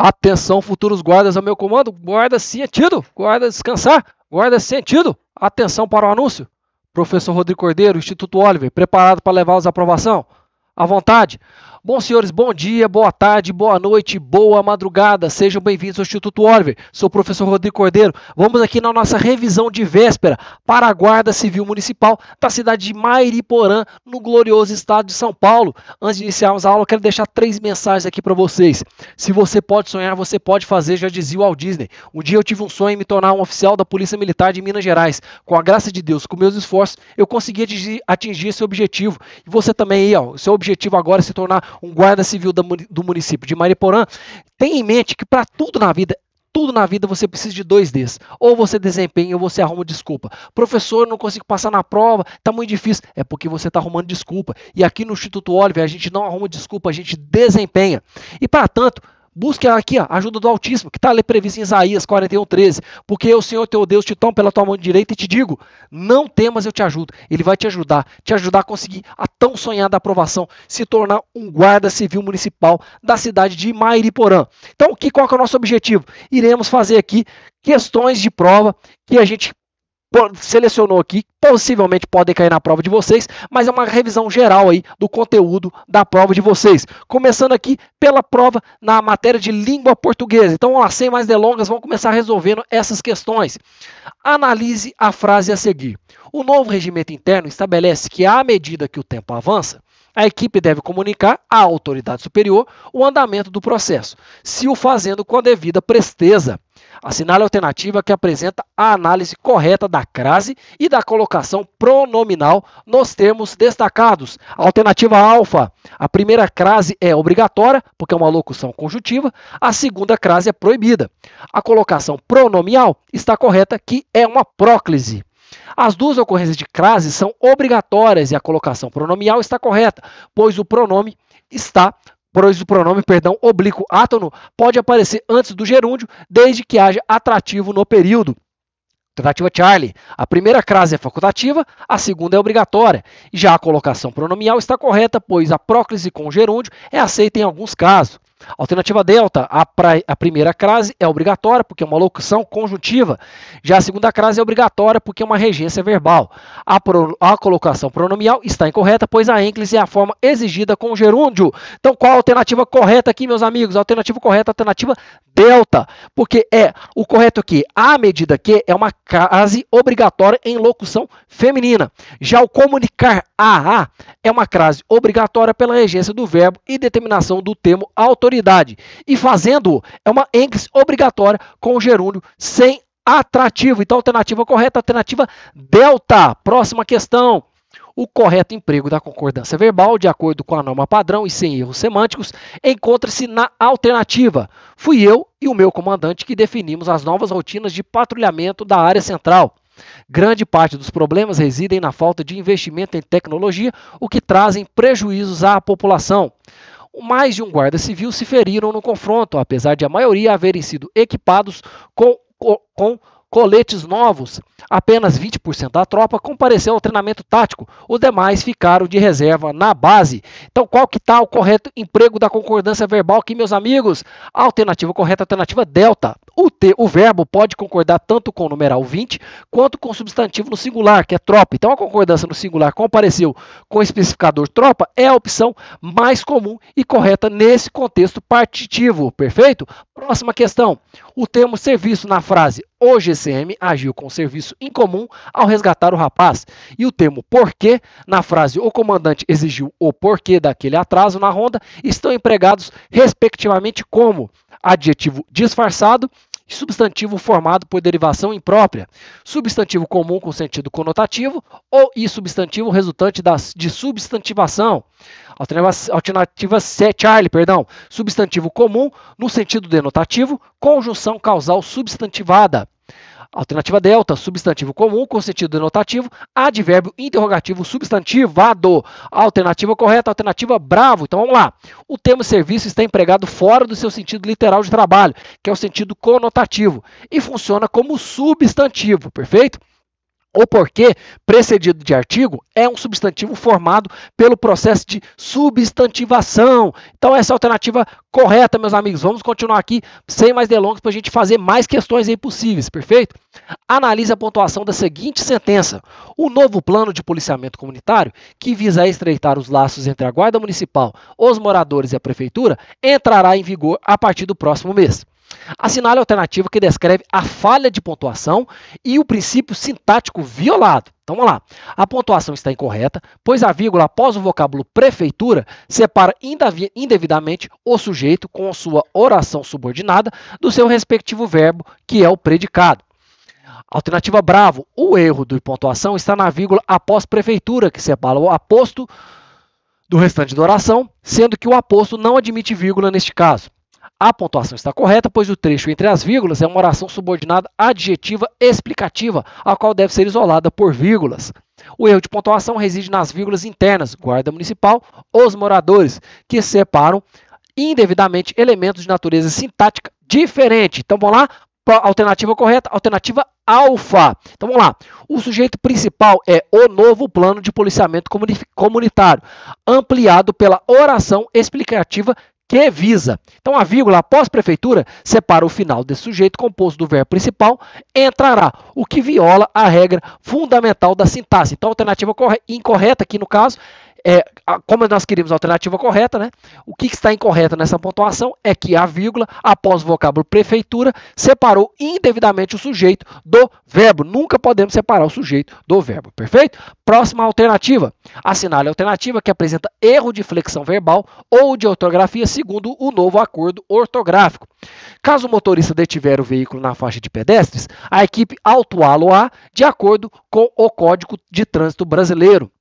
Atenção, futuros guardas ao meu comando. Guarda sentido. Guarda descansar. Guarda sentido. Atenção para o anúncio. Professor Rodrigo Cordeiro, Instituto Oliver, preparado para levá-los à aprovação? À vontade. Bom, senhores, bom dia, boa tarde, boa noite, boa madrugada. Sejam bem-vindos ao Instituto Oliver. Sou o professor Rodrigo Cordeiro. Vamos aqui na nossa revisão de véspera para a Guarda Civil Municipal da cidade de Mairiporã, no glorioso estado de São Paulo. Antes de iniciarmos a aula, eu quero deixar 3 mensagens aqui para vocês. Se você pode sonhar, você pode fazer, já dizia o Walt Disney. Um dia eu tive um sonho em me tornar um oficial da Polícia Militar de Minas Gerais. Com a graça de Deus, com meus esforços, eu consegui atingir esse objetivo. E você também aí, ó, seu objetivo agora é se tornar um guarda civil do município de Mairiporã. Tenha em mente que para tudo na vida você precisa de 2 Ds. Ou você desempenha ou você arruma desculpa. Professor, eu não consigo passar na prova, tá muito difícil. É porque você está arrumando desculpa. E aqui no Instituto Oliver a gente não arruma desculpa, a gente desempenha. E para tanto, busque aqui a ajuda do Altíssimo, que está ali previsto em Isaías 41:13. Porque eu, Senhor teu Deus, te tomo pela tua mão direita e te digo, não temas, eu te ajudo. Ele vai te ajudar a conseguir a tão sonhada aprovação, se tornar um guarda civil municipal da cidade de Mairiporã. Então, qual que é o nosso objetivo? Iremos fazer aqui questões de prova que a gente selecionou aqui, possivelmente podem cair na prova de vocês, mas é uma revisão geral aí do conteúdo da prova de vocês. Começando aqui pela prova na matéria de língua portuguesa. Então, vamos lá, sem mais delongas, vamos começar resolvendo essas questões. Analise a frase a seguir. O novo regimento interno estabelece que, à medida que o tempo avança, a equipe deve comunicar à autoridade superior o andamento do processo, se o fazendo com a devida presteza. Assinale a alternativa que apresenta a análise correta da crase e da colocação pronominal nos termos destacados. Alternativa alfa. A primeira crase é obrigatória, porque é uma locução conjuntiva. A segunda crase é proibida. A colocação pronominal está correta, que é uma próclise. As 2 ocorrências de crase são obrigatórias e a colocação pronominal está correta, pois o pronome oblíquo átono pode aparecer antes do gerúndio, desde que haja atrativo no período. Alternativa Charlie. A primeira crase é facultativa, a segunda é obrigatória. Já a colocação pronominal está correta, pois a próclise com gerúndio é aceita em alguns casos. Alternativa Delta, a primeira crase é obrigatória porque é uma locução conjuntiva. Já a segunda crase é obrigatória porque é uma regência verbal. A colocação pronominal está incorreta, pois a ênclise é a forma exigida com gerúndio. Então, qual a alternativa correta aqui, meus amigos? A alternativa correta é a alternativa Delta, porque é o correto aqui. À medida que é uma crase obrigatória em locução feminina. Já o comunicar a é uma crase obrigatória pela regência do verbo e determinação do termo autoridade. E fazendo é uma ênclise obrigatória com gerúndio sem atrativo. Então, a alternativa correta, a alternativa Delta. Próxima questão. O correto emprego da concordância verbal, de acordo com a norma padrão e sem erros semânticos, encontra-se na alternativa. Fui eu e o meu comandante que definimos as novas rotinas de patrulhamento da área central. Grande parte dos problemas residem na falta de investimento em tecnologia, o que trazem prejuízos à população. Mais de um guarda civil se feriram no confronto, apesar de a maioria haverem sido equipados com coletes novos. Apenas 20% da tropa compareceu ao treinamento tático, os demais ficaram de reserva na base. Então, qual que está o correto emprego da concordância verbal aqui, meus amigos? A alternativa correta, a alternativa Delta. O verbo pode concordar tanto com o numeral 20 quanto com o substantivo no singular, que é tropa. Então, a concordância no singular compareceu com o especificador tropa é a opção mais comum e correta nesse contexto partitivo. Perfeito? Próxima questão. O termo serviço na frase o GCM agiu com serviço incomum ao resgatar o rapaz. E o termo porquê na frase o comandante exigiu o porquê daquele atraso na ronda estão empregados respectivamente como adjetivo disfarçado e substantivo formado por derivação imprópria, substantivo comum com sentido conotativo e substantivo resultante de substantivação. Alternativa Charlie, substantivo comum no sentido denotativo, conjunção causal substantivada. Alternativa Delta, substantivo comum com sentido denotativo, advérbio interrogativo substantivado. Alternativa correta, alternativa Bravo. Então vamos lá. O termo serviço está empregado fora do seu sentido literal de trabalho, que é o sentido conotativo, e funciona como substantivo, perfeito? O porquê, precedido de artigo, é um substantivo formado pelo processo de substantivação. Então, essa é a alternativa correta, meus amigos. Vamos continuar aqui, sem mais delongas, para a gente fazer mais questões aí possíveis, perfeito? Analise a pontuação da seguinte sentença. O novo plano de policiamento comunitário, que visa estreitar os laços entre a Guarda Municipal, os moradores e a Prefeitura, entrará em vigor a partir do próximo mês. Assinale a alternativa que descreve a falha de pontuação e o princípio sintático violado. Então vamos lá. A pontuação está incorreta, pois a vírgula após o vocábulo prefeitura separa indevidamente o sujeito com a sua oração subordinada do seu respectivo verbo, que é o predicado. Alternativa bravo. O erro de pontuação está na vírgula após prefeitura, que separa o aposto do restante da oração, sendo que o aposto não admite vírgula neste caso. A pontuação está correta, pois o trecho entre as vírgulas é uma oração subordinada adjetiva explicativa, a qual deve ser isolada por vírgulas. O erro de pontuação reside nas vírgulas internas, Guarda Municipal, os moradores, que separam indevidamente elementos de natureza sintática diferente. Então vamos lá, alternativa correta, alternativa alfa. Então vamos lá, o sujeito principal é o novo plano de policiamento comunitário, ampliado pela oração explicativa que visa. Então, a vírgula após prefeitura separa o final desse sujeito composto do verbo principal, entrará, o que viola a regra fundamental da sintaxe. Então, a alternativa incorreta aqui no caso, como nós queríamos a alternativa correta, né? O que está incorreto nessa pontuação é que a vírgula após o vocábulo prefeitura separou indevidamente o sujeito do verbo. Nunca podemos separar o sujeito do verbo, perfeito? Próxima alternativa. Assinale a alternativa que apresenta erro de flexão verbal ou de ortografia segundo o novo acordo ortográfico. Caso o motorista detiver o veículo na faixa de pedestres, a equipe autuá-lo-á de acordo com o Código de Trânsito Brasileiro.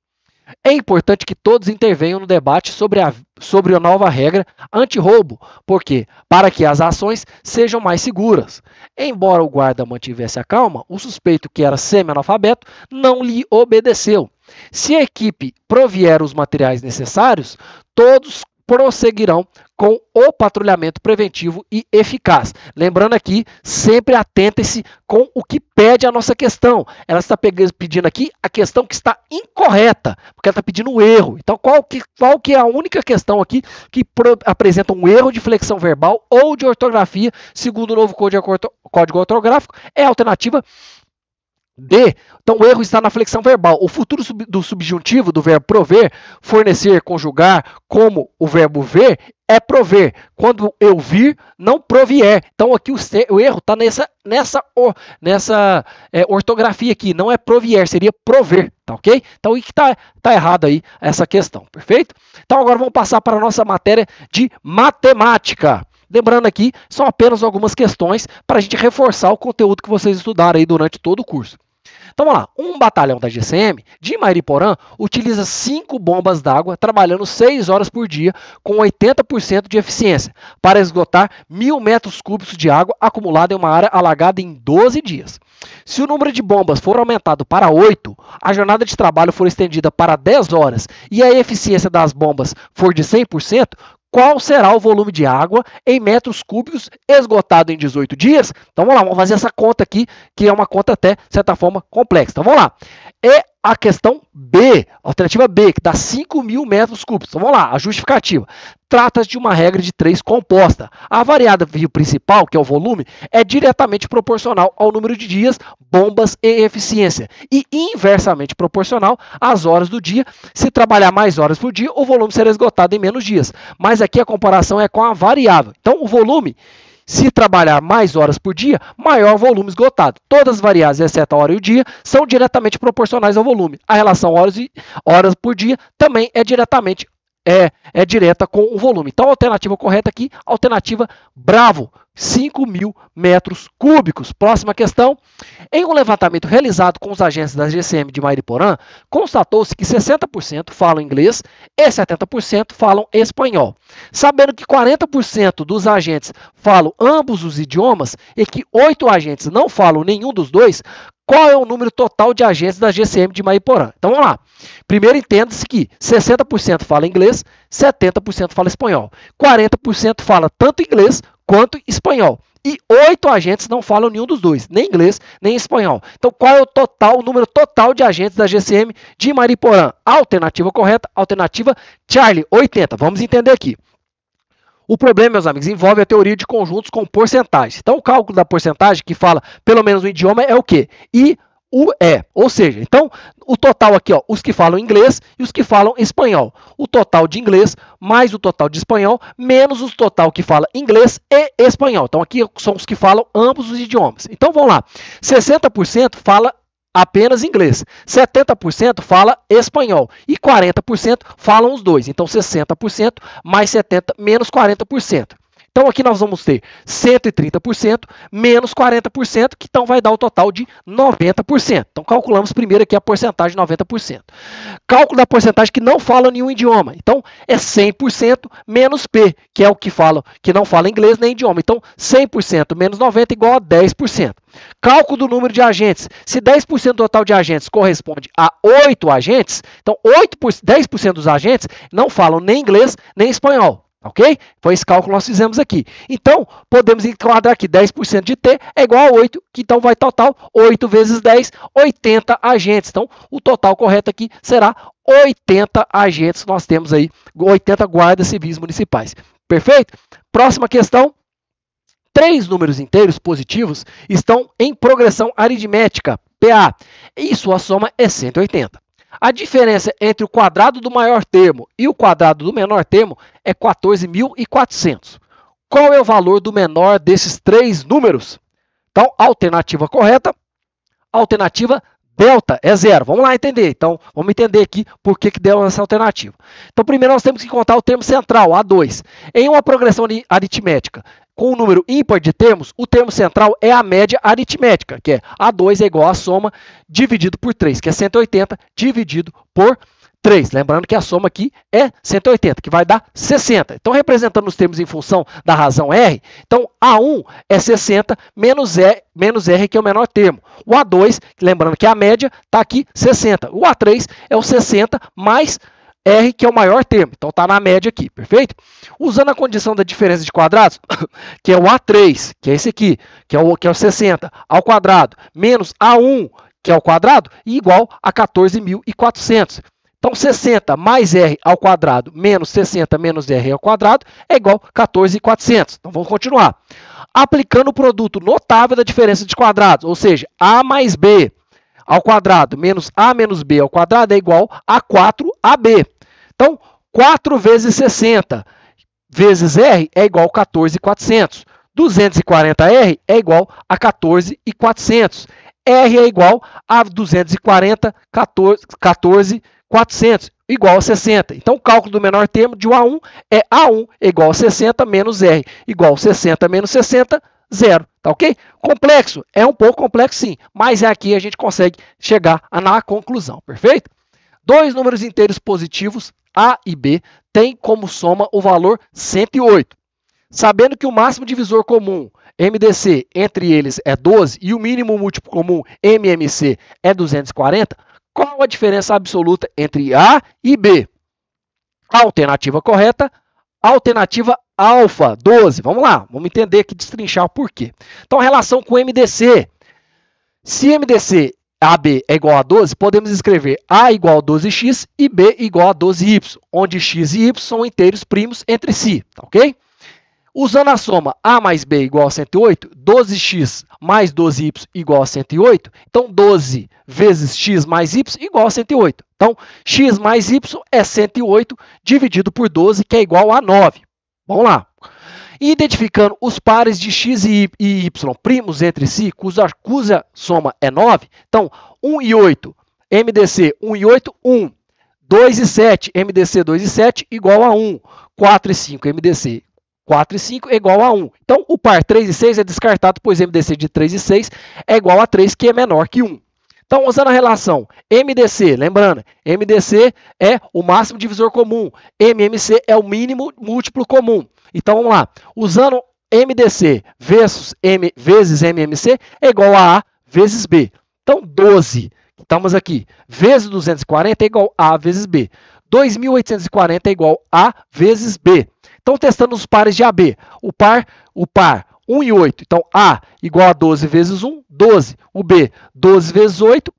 É importante que todos intervenham no debate sobre a nova regra anti-roubo, porque para que as ações sejam mais seguras. Embora o guarda mantivesse a calma, o suspeito, que era semi-analfabeto, não lhe obedeceu. Se a equipe provier os materiais necessários, todos prosseguirão com o patrulhamento preventivo e eficaz. Lembrando aqui, sempre atentem-se com o que pede a nossa questão. Ela está pedindo aqui a questão que está incorreta, porque ela está pedindo um erro. Então, qual que é a única questão aqui que apresenta um erro de flexão verbal ou de ortografia, segundo o novo Código Ortográfico? É a alternativa D. Então, o erro está na flexão verbal. O futuro do subjuntivo do verbo prover, fornecer, conjugar, como o verbo ver, é prover. Quando eu vir, não provier. Então, aqui o erro está nessa ortografia aqui. Não é provier, seria prover. Tá ok? Então, o que está errado aí essa questão. Perfeito? Então, agora vamos passar para a nossa matéria de matemática. Lembrando aqui, são apenas algumas questões para a gente reforçar o conteúdo que vocês estudaram aí durante todo o curso. Então vamos lá, um batalhão da GCM de Mariporã utiliza 5 bombas d'água trabalhando 6 horas por dia com 80% de eficiência para esgotar 1.000 metros cúbicos de água acumulada em uma área alagada em 12 dias. Se o número de bombas for aumentado para 8, a jornada de trabalho for estendida para 10 horas e a eficiência das bombas for de 100%, qual será o volume de água em metros cúbicos esgotado em 18 dias? Então vamos lá, vamos fazer essa conta aqui, que é uma conta até, de certa forma, complexa. Então vamos lá. É a questão B, alternativa B, que dá 5.000 metros cúbicos. Então vamos lá, a justificativa. Trata-se de uma regra de 3 composta. A variável principal, que é o volume, é diretamente proporcional ao número de dias, bombas e eficiência. E inversamente proporcional às horas do dia. Se trabalhar mais horas por dia, o volume será esgotado em menos dias. Mas aqui a comparação é com a variável. Então o volume, se trabalhar mais horas por dia, maior volume esgotado. Todas as variáveis, exceto a hora e o dia, são diretamente proporcionais ao volume. A relação horas por dia também é diretamente direta com o volume. Então, a alternativa correta aqui, alternativa bravo, 5.000 metros cúbicos. Próxima questão. Em um levantamento realizado com os agentes da GCM de Mariporã, constatou-se que 60% falam inglês e 70% falam espanhol. Sabendo que 40% dos agentes falam ambos os idiomas e que 8 agentes não falam nenhum dos dois, qual é o número total de agentes da GCM de Mariporã? Então vamos lá. Primeiro, entenda-se que 60% fala inglês, 70% fala espanhol. 40% fala tanto inglês quanto espanhol. e 8 agentes não falam nenhum dos dois, nem inglês, nem espanhol. Então, qual é o número total de agentes da GCM de Mariporã? Alternativa correta, alternativa Charlie, 80. Vamos entender aqui. O problema, meus amigos, envolve a teoria de conjuntos com porcentagem. Então, o cálculo da porcentagem, que fala pelo menos um idioma, é o quê? IUE. Ou seja, então, o total aqui, ó, os que falam inglês e os que falam espanhol. O total de inglês mais o total de espanhol, menos o total que fala inglês e espanhol. Então, aqui são os que falam ambos os idiomas. Então, vamos lá. 60% fala apenas inglês, 70% fala espanhol e 40% falam os dois. Então, 60% mais 70% menos 40%. Então, aqui nós vamos ter 130% menos 40%, que então vai dar o total de 90%. Então, calculamos primeiro aqui a porcentagem de 90%. Cálculo da porcentagem que não fala nenhum idioma. Então, é 100% menos P, que é o que não fala inglês nem idioma. Então, 100% menos 90 igual a 10%. Cálculo do número de agentes. Se 10% do total de agentes corresponde a 8 agentes, então 10% dos agentes não falam nem inglês nem espanhol. Ok? Foi esse cálculo que nós fizemos aqui. Então, podemos enquadrar aqui 10% de T é igual a 8, que então vai total 8 vezes 10, 80 agentes. Então, o total correto aqui será 80 agentes. Nós temos aí 80 guardas civis municipais. Perfeito? Próxima questão. 3 números inteiros positivos estão em progressão aritmética, PA, e sua soma é 180. A diferença entre o quadrado do maior termo e o quadrado do menor termo é 14.400. Qual é o valor do menor desses 3 números? Então, alternativa correta, alternativa delta é 0. Vamos lá entender. Então, vamos entender aqui por que deu essa alternativa. Então, primeiro nós temos que contar o termo central, A2. Em uma progressão aritmética com um número ímpar de termos, o termo central é a média aritmética, que é A2 é igual à soma dividido por 3, que é 180 dividido por 3. Lembrando que a soma aqui é 180, que vai dar 60. Então, representando os termos em função da razão R, então A1 é 60 menos R, que é o menor termo. O A2, lembrando que a média está aqui 60. O A3 é o 60 mais R, que é o maior termo. Então, está na média aqui, perfeito? Usando a condição da diferença de quadrados, que é o A3, que é esse aqui, que é o 60, ao quadrado, menos A1, que é o quadrado, e igual a 14.400. Então, 60 mais R ao quadrado menos 60 menos R ao quadrado é igual a 14.400. Então, vamos continuar. Aplicando o produto notável da diferença de quadrados, ou seja, A mais B ao quadrado menos A menos B ao quadrado é igual a 4AB. Então, 4 vezes 60 vezes R é igual a 14.400. 240R é igual a 14.400. R é igual a 240, 14.400, igual a 60. Então, o cálculo do menor termo de A1 é A1 igual a 60 menos R igual a 60 menos 60, 0. Tá ok? Complexo? É um pouco complexo sim, mas aqui a gente consegue chegar na conclusão. Perfeito? 2 números inteiros positivos, A e B, têm como soma o valor 108. Sabendo que o máximo divisor comum, MDC, entre eles é 12 e o mínimo múltiplo comum, MMC, é 240, qual a diferença absoluta entre A e B? Alternativa correta, alternativa alfa, 12. Vamos lá, vamos entender aqui, destrinchar o porquê. Então, a relação com MDC. Se MDC AB é igual a 12, podemos escrever A igual a 12x e B igual a 12y, onde x e y são inteiros primos entre si, tá ok? Usando a soma A mais B igual a 108, 12x mais 12y igual a 108, então 12 vezes x mais y igual a 108. Então, x mais y é 108 dividido por 12, que é igual a 9. Vamos lá. Identificando os pares de x e y primos entre si, cuja soma é 9, então 1 e 8, MDC 1 e 8, 1. 2 e 7, MDC 2 e 7 igual a 1. 4 e 5, MDC 4 e 5 é igual a 1. Então, o par 3 e 6 é descartado, pois MDC de 3 e 6 é igual a 3, que é menor que 1. Então, usando a relação MDC, lembrando, MDC é o máximo divisor comum, MMC é o mínimo múltiplo comum. Então, vamos lá. Usando MDC vezes MMC é igual a A vezes B. Então, 12, estamos aqui, vezes 240 é igual a vezes B. 2.840 é igual a vezes B. Então, testando os pares de AB. O par 1 e 8. Então, A igual a 12 vezes 1, 12. O B, 12 vezes 8,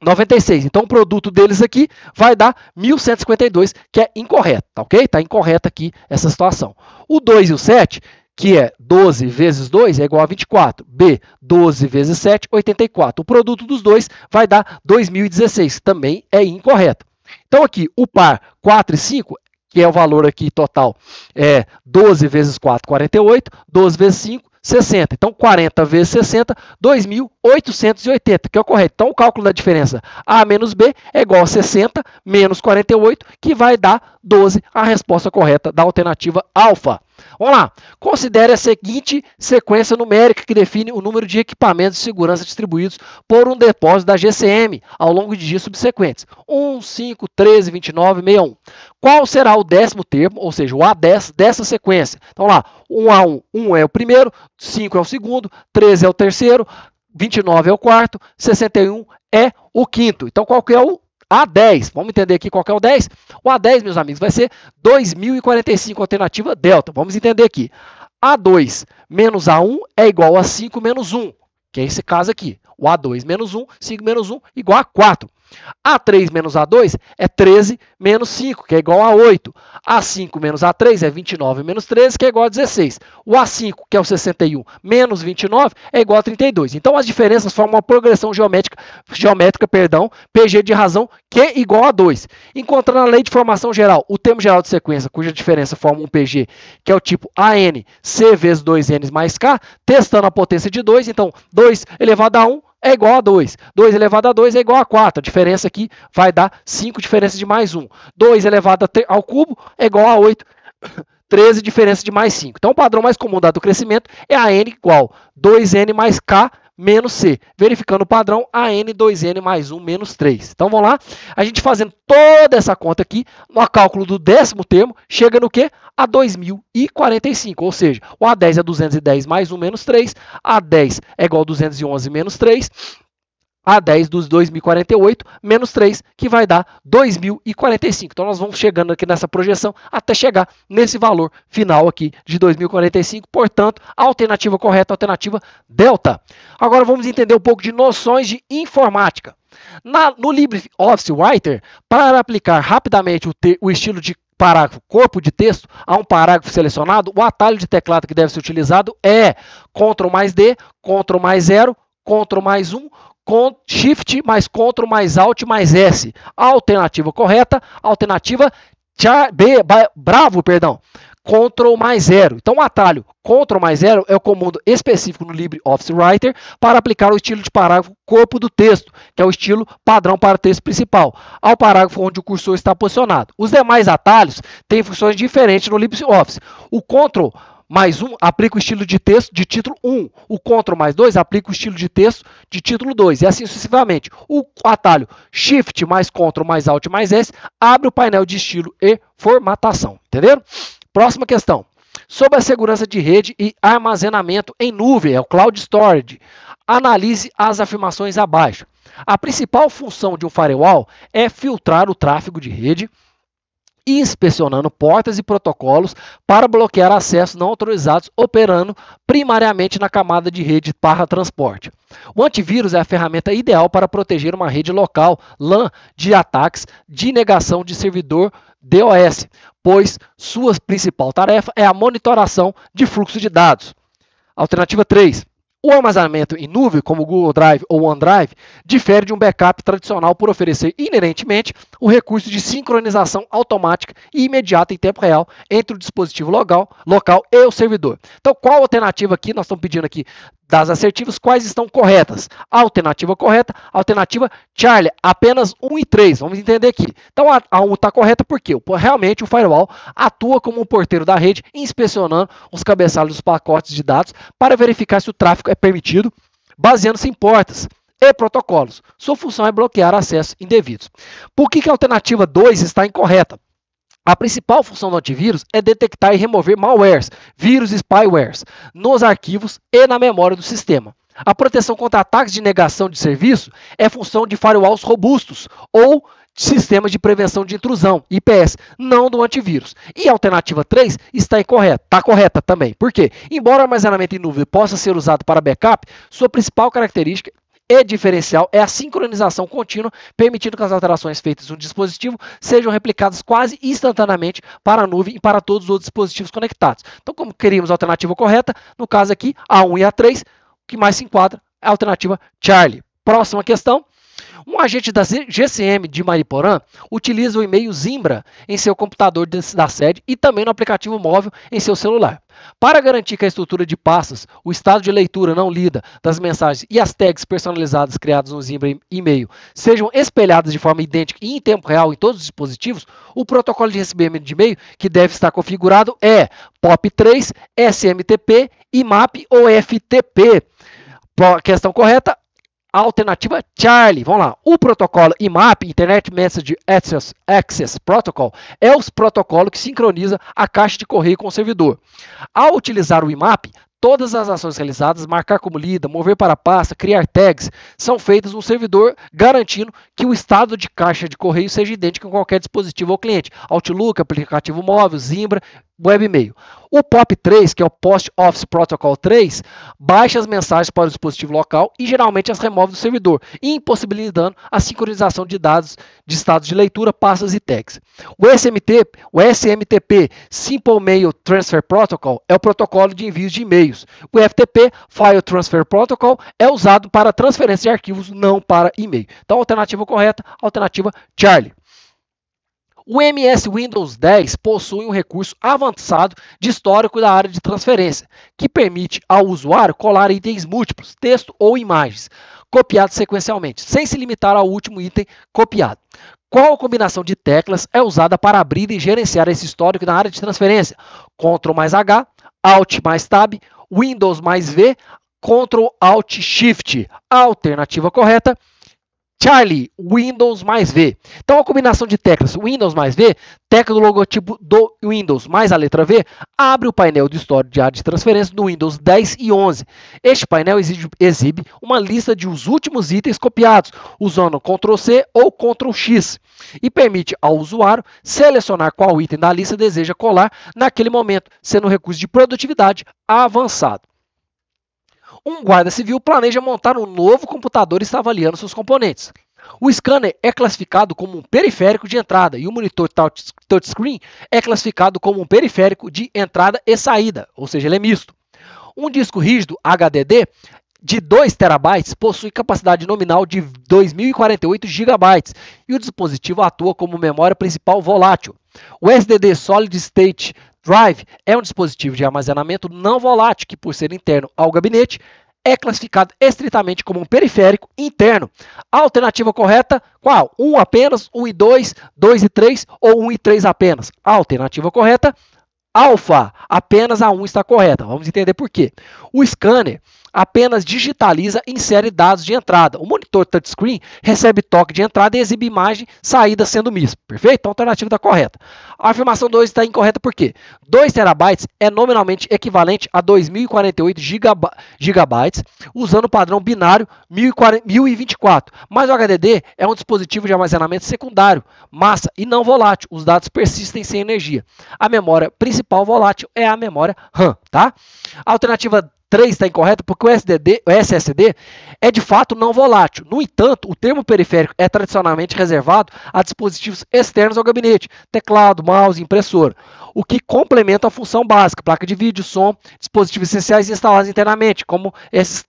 96. Então, o produto deles aqui vai dar 1.152, que é incorreto, tá ok? Está incorreta aqui essa situação. O 2 e o 7, que é 12 vezes 2 é igual a 24. B, 12 vezes 7, 84. O produto dos dois vai dar 2.016, também é incorreto. Então, aqui, o par 4 e 5, que é o valor aqui total, é 12 vezes 4, 48, 12 vezes 5, 60. Então, 40 vezes 60, 2.880, que é o correto. Então, o cálculo da diferença A menos B é igual a 60 menos 48, que vai dar 12, a resposta correta da alternativa alfa. Vamos lá. Considere a seguinte sequência numérica que define o número de equipamentos de segurança distribuídos por um depósito da GCM ao longo de dias subsequentes. 1, 5, 13, 29, 61. Qual será o 10º termo, ou seja, o A10 dessa sequência? Então lá, 1A1, 1 é o primeiro, 5 é o segundo, 13 é o terceiro, 29 é o quarto, 61 é o quinto. Então qual que é o A10? Vamos entender aqui qual que é o 10? O A10, meus amigos, vai ser 2045, alternativa delta. Vamos entender aqui. A2 menos A1 é igual a 5 menos 1, que é esse caso aqui. O A2 menos 1, 5 menos 1, igual a 4. A3 menos A2 é 13 menos 5, que é igual a 8. A5 menos A3 é 29 menos 13, que é igual a 16. O A5, que é o 61, menos 29, é igual a 32. Então, as diferenças formam uma progressão geométrica, PG de razão Q igual a 2. Encontrando a lei de formação geral, o termo geral de sequência, cuja diferença forma um PG, que é o tipo AN, C vezes 2N mais K, testando a potência de 2, então 2 elevado a 1, é igual a 2. 2 elevado a 2 é igual a 4. A diferença aqui vai dar 5, diferença de mais 1. 2 elevado ao cubo é igual a 8. 13, diferença de mais 5. Então, o padrão mais comum dado o crescimento é a n igual 2n mais k menos c. Verificando o padrão, a n 2n mais 1 menos 3. Então, vamos lá. A gente fazendo toda essa conta aqui, no cálculo do 10º termo, chega no quê? A 2045. Ou seja, o A10 é 210 mais 1 menos 3. A10 é igual a 211 menos 3. A10 dos 2048 menos 3, que vai dar 2045. Então, nós vamos chegando aqui nessa projeção até chegar nesse valor final aqui de 2045. Portanto, a alternativa correta é a alternativa delta. Agora, vamos entender um pouco de noções de informática. No LibreOffice Writer, para aplicar rapidamente o estilo de parágrafo, corpo de texto, a um parágrafo selecionado, o atalho de teclado que deve ser utilizado é Ctrl mais D, Ctrl mais 0, Ctrl mais 1, Shift mais Ctrl mais Alt mais S. A alternativa correta, alternativa Ctrl mais 0. Então, o atalho Ctrl mais 0 é o comando específico no LibreOffice Writer para aplicar o estilo de parágrafo corpo do texto, que é o estilo padrão para o texto principal, ao parágrafo onde o cursor está posicionado. Os demais atalhos têm funções diferentes no LibreOffice. O Ctrl mais 1 aplica o estilo de texto de título 1. O Ctrl mais 2 aplica o estilo de texto de título 2. E assim sucessivamente. O atalho Shift mais Ctrl mais Alt mais S abre o painel de estilo e formatação. Entenderam? Próxima questão. Sobre a segurança de rede e armazenamento em nuvem, é o Cloud Storage. Analise as afirmações abaixo. A principal função de um firewall é filtrar o tráfego de rede, inspecionando portas e protocolos para bloquear acessos não autorizados, operando primariamente na camada de rede para transporte. O antivírus é a ferramenta ideal para proteger uma rede local, LAN, de ataques de negação de servidor DOS, pois sua principal tarefa é a monitoração de fluxo de dados. Alternativa 3. O armazenamento em nuvem, como o Google Drive ou OneDrive, difere de um backup tradicional por oferecer inerentemente o recurso de sincronização automática e imediata em tempo real entre o dispositivo local e o servidor. Então, qual alternativa aqui? Nós estamos pedindo aqui das assertivas, quais estão corretas? A alternativa correta, alternativa Charlie, apenas 1 e 3. Vamos entender aqui. Então, a 1 está correta porque realmente o firewall atua como um porteiro da rede, inspecionando os cabeçalhos dos pacotes de dados para verificar se o tráfego é permitido, baseando-se em portas e protocolos. Sua função é bloquear acessos indevidos. Por que a alternativa 2 está incorreta? A principal função do antivírus é detectar e remover malwares, vírus e spywares nos arquivos e na memória do sistema. A proteção contra ataques de negação de serviço é função de firewalls robustos ou sistemas de prevenção de intrusão, IPS, não do antivírus. E a alternativa 3 está incorreta, está correta também. Por quê? Embora o armazenamento em nuvem possa ser usado para backup, sua principal característica e diferencial é a sincronização contínua, permitindo que as alterações feitas no dispositivo sejam replicadas quase instantaneamente para a nuvem e para todos os outros dispositivos conectados. Então, como queríamos a alternativa correta, no caso aqui, a 1 e a 3, o que mais se enquadra é a alternativa Charlie. Próxima questão. Um agente da GCM de Mariporã utiliza o e-mail Zimbra em seu computador da sede e também no aplicativo móvel em seu celular. Para garantir que a estrutura de pastas, o estado de leitura não lida das mensagens e as tags personalizadas criadas no Zimbra e-mail sejam espelhadas de forma idêntica e em tempo real em todos os dispositivos, o protocolo de recebimento de e-mail que deve estar configurado é POP3, SMTP, IMAP ou FTP. Questão correta. A alternativa Charlie. Vamos lá. O protocolo IMAP, Internet Message Access Protocol, é o protocolo que sincroniza a caixa de correio com o servidor. Ao utilizar o IMAP, todas as ações realizadas, marcar como lida, mover para a pasta, criar tags, são feitas no servidor, garantindo que o estado de caixa de correio seja idêntico em qualquer dispositivo ou cliente. Outlook, aplicativo móvel, Zimbra, webmail. O POP3, que é o Post Office Protocol 3, baixa as mensagens para o dispositivo local e geralmente as remove do servidor, impossibilitando a sincronização de dados de estados de leitura, pastas e tags. O SMTP, Simple Mail Transfer Protocol, é o protocolo de envio de e-mails. O FTP, File Transfer Protocol, é usado para transferência de arquivos, não para e-mail. Então, a alternativa correta, alternativa Charlie. O MS Windows 10 possui um recurso avançado de histórico da área de transferência, que permite ao usuário colar itens múltiplos, texto ou imagens, copiados sequencialmente, sem se limitar ao último item copiado. Qual combinação de teclas é usada para abrir e gerenciar esse histórico na área de transferência? Ctrl mais H, Alt mais Tab, Windows mais V, Ctrl Alt Shift. Alternativa correta, Charlie, Windows mais V. Então, a combinação de teclas Windows mais V, tecla do logotipo do Windows mais a letra V, abre o painel do histórico de área de transferência do Windows 10 e 11. Este painel exibe uma lista de os últimos itens copiados, usando Ctrl C ou Ctrl X, e permite ao usuário selecionar qual item da lista deseja colar naquele momento, sendo um recurso de produtividade avançado. Um guarda civil planeja montar um novo computador e está avaliando seus componentes. O scanner é classificado como um periférico de entrada e o monitor touchscreen é classificado como um periférico de entrada e saída, ou seja, ele é misto. Um disco rígido HDD de 2 TB possui capacidade nominal de 2.048 GB e o dispositivo atua como memória principal volátil. O SSD Solid State Drive é um dispositivo de armazenamento não volátil que, por ser interno ao gabinete, é classificado estritamente como um periférico interno. A alternativa correta, qual? 1 apenas, 1 e 2, 2 e 3 ou 1 e 3 apenas? A alternativa correta, alfa, apenas a 1 está correta. Vamos entender por quê. O scanner apenas digitaliza e insere dados de entrada. O monitor touchscreen recebe toque de entrada e exibe imagem saída sendo misto. Perfeito? Então, a alternativa está correta. A afirmação 2 está incorreta por quê? 2 TB é nominalmente equivalente a 2.048 GB, usando o padrão binário 1024. Mas o HDD é um dispositivo de armazenamento secundário, massa e não volátil. Os dados persistem sem energia. A memória principal volátil é a memória RAM, tá? A alternativa 3 está incorreta porque o SSD é de fato não volátil. No entanto, o termo periférico é tradicionalmente reservado a dispositivos externos ao gabinete, teclado, mouse, impressora, o que complementa a função básica, placa de vídeo, som, dispositivos essenciais instalados internamente, como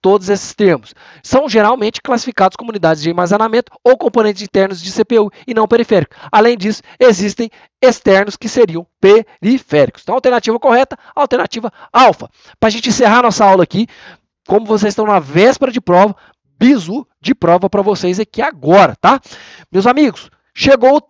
todos esses termos. São geralmente classificados como unidades de armazenamento ou componentes internos de CPU e não periférico. Além disso, existem externos que seriam periféricos. Então, a alternativa correta, a alternativa alfa. Para a gente encerrar nossa aula aqui, como vocês estão na véspera de prova, bizu de prova para vocês aqui agora, tá? Meus amigos, chegou o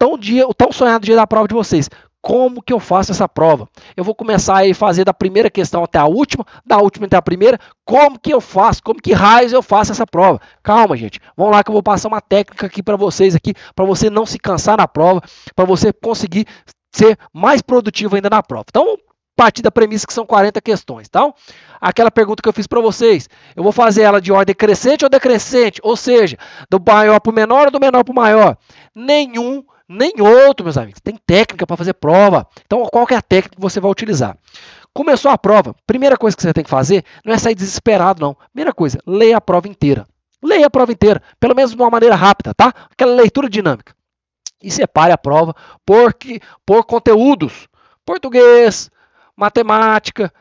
tão sonhado dia da prova de vocês. Como que eu faço essa prova? Eu vou começar a fazer da primeira questão até a última, da última até a primeira. Como que eu faço? Como que raios eu faço essa prova? Calma, gente. Vamos lá que eu vou passar uma técnica aqui para vocês aqui, para você não se cansar na prova, para você conseguir ser mais produtivo ainda na prova. Então, partir da premissa que são 40 questões, tá? Aquela pergunta que eu fiz para vocês, eu vou fazer ela de ordem crescente ou decrescente, ou seja, do maior para o menor ou do menor para o maior. nenhum, nem outro, meus amigos. Tem técnica para fazer prova. Então, qual que é a técnica que você vai utilizar? Começou a prova, primeira coisa que você tem que fazer não é sair desesperado, não. Primeira coisa, leia a prova inteira. Leia a prova inteira, pelo menos de uma maneira rápida, tá? Aquela leitura dinâmica. E separe a prova por conteúdos. Português, matemática,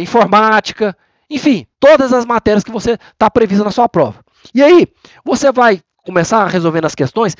informática, enfim, todas as matérias que você está prevista na sua prova. E aí, você vai começar resolvendo as questões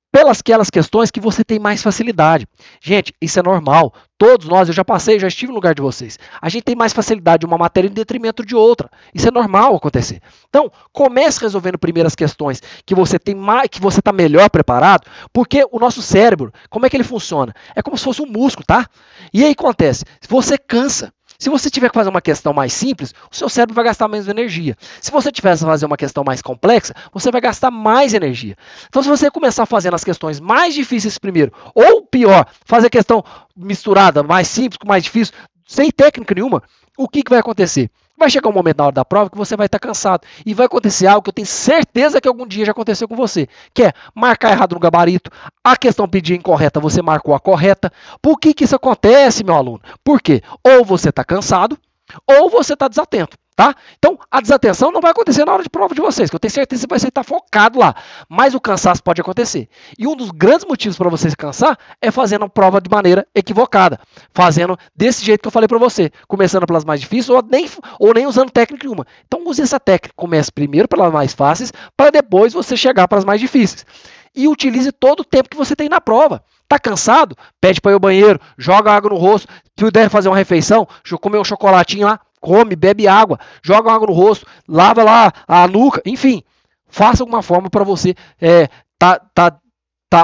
pelas aquelas questões que você tem mais facilidade. Gente, isso é normal. Todos nós, eu já passei, já estive no lugar de vocês. A gente tem mais facilidade de uma matéria em detrimento de outra. Isso é normal acontecer. Então, comece resolvendo primeiro as questões que você tem mais, que você está melhor preparado, porque o nosso cérebro, como é que ele funciona? É como se fosse um músculo, tá? E aí acontece, você cansa. Se você tiver que fazer uma questão mais simples, o seu cérebro vai gastar menos energia. Se você tiver que fazer uma questão mais complexa, você vai gastar mais energia. Então, se você começar fazendo as questões mais difíceis primeiro, ou pior, fazer questão misturada, mais simples com mais difícil, sem técnica nenhuma, o que vai acontecer? Vai chegar um momento na hora da prova que você vai estar cansado. E vai acontecer algo que eu tenho certeza que algum dia já aconteceu com você, que é marcar errado no gabarito, a questão pedir incorreta, você marcou a correta. Por que isso acontece, meu aluno? Por quê? Ou você está cansado, ou você está desatento. Tá? Então, a desatenção não vai acontecer na hora de prova de vocês, que eu tenho certeza que você vai estar focado lá. Mas o cansaço pode acontecer. E um dos grandes motivos para você se cansar é fazendo a prova de maneira equivocada. Fazendo desse jeito que eu falei para você. Começando pelas mais difíceis ou nem usando técnica nenhuma. Então, use essa técnica. Comece primeiro pelas mais fáceis, para depois você chegar para as mais difíceis. E utilize todo o tempo que você tem na prova. Tá cansado? Pede para ir ao banheiro, joga água no rosto. Se puder fazer uma refeição, comer um chocolatinho lá, come, bebe água, joga água no rosto, lava lá a nuca, enfim, faça alguma forma para você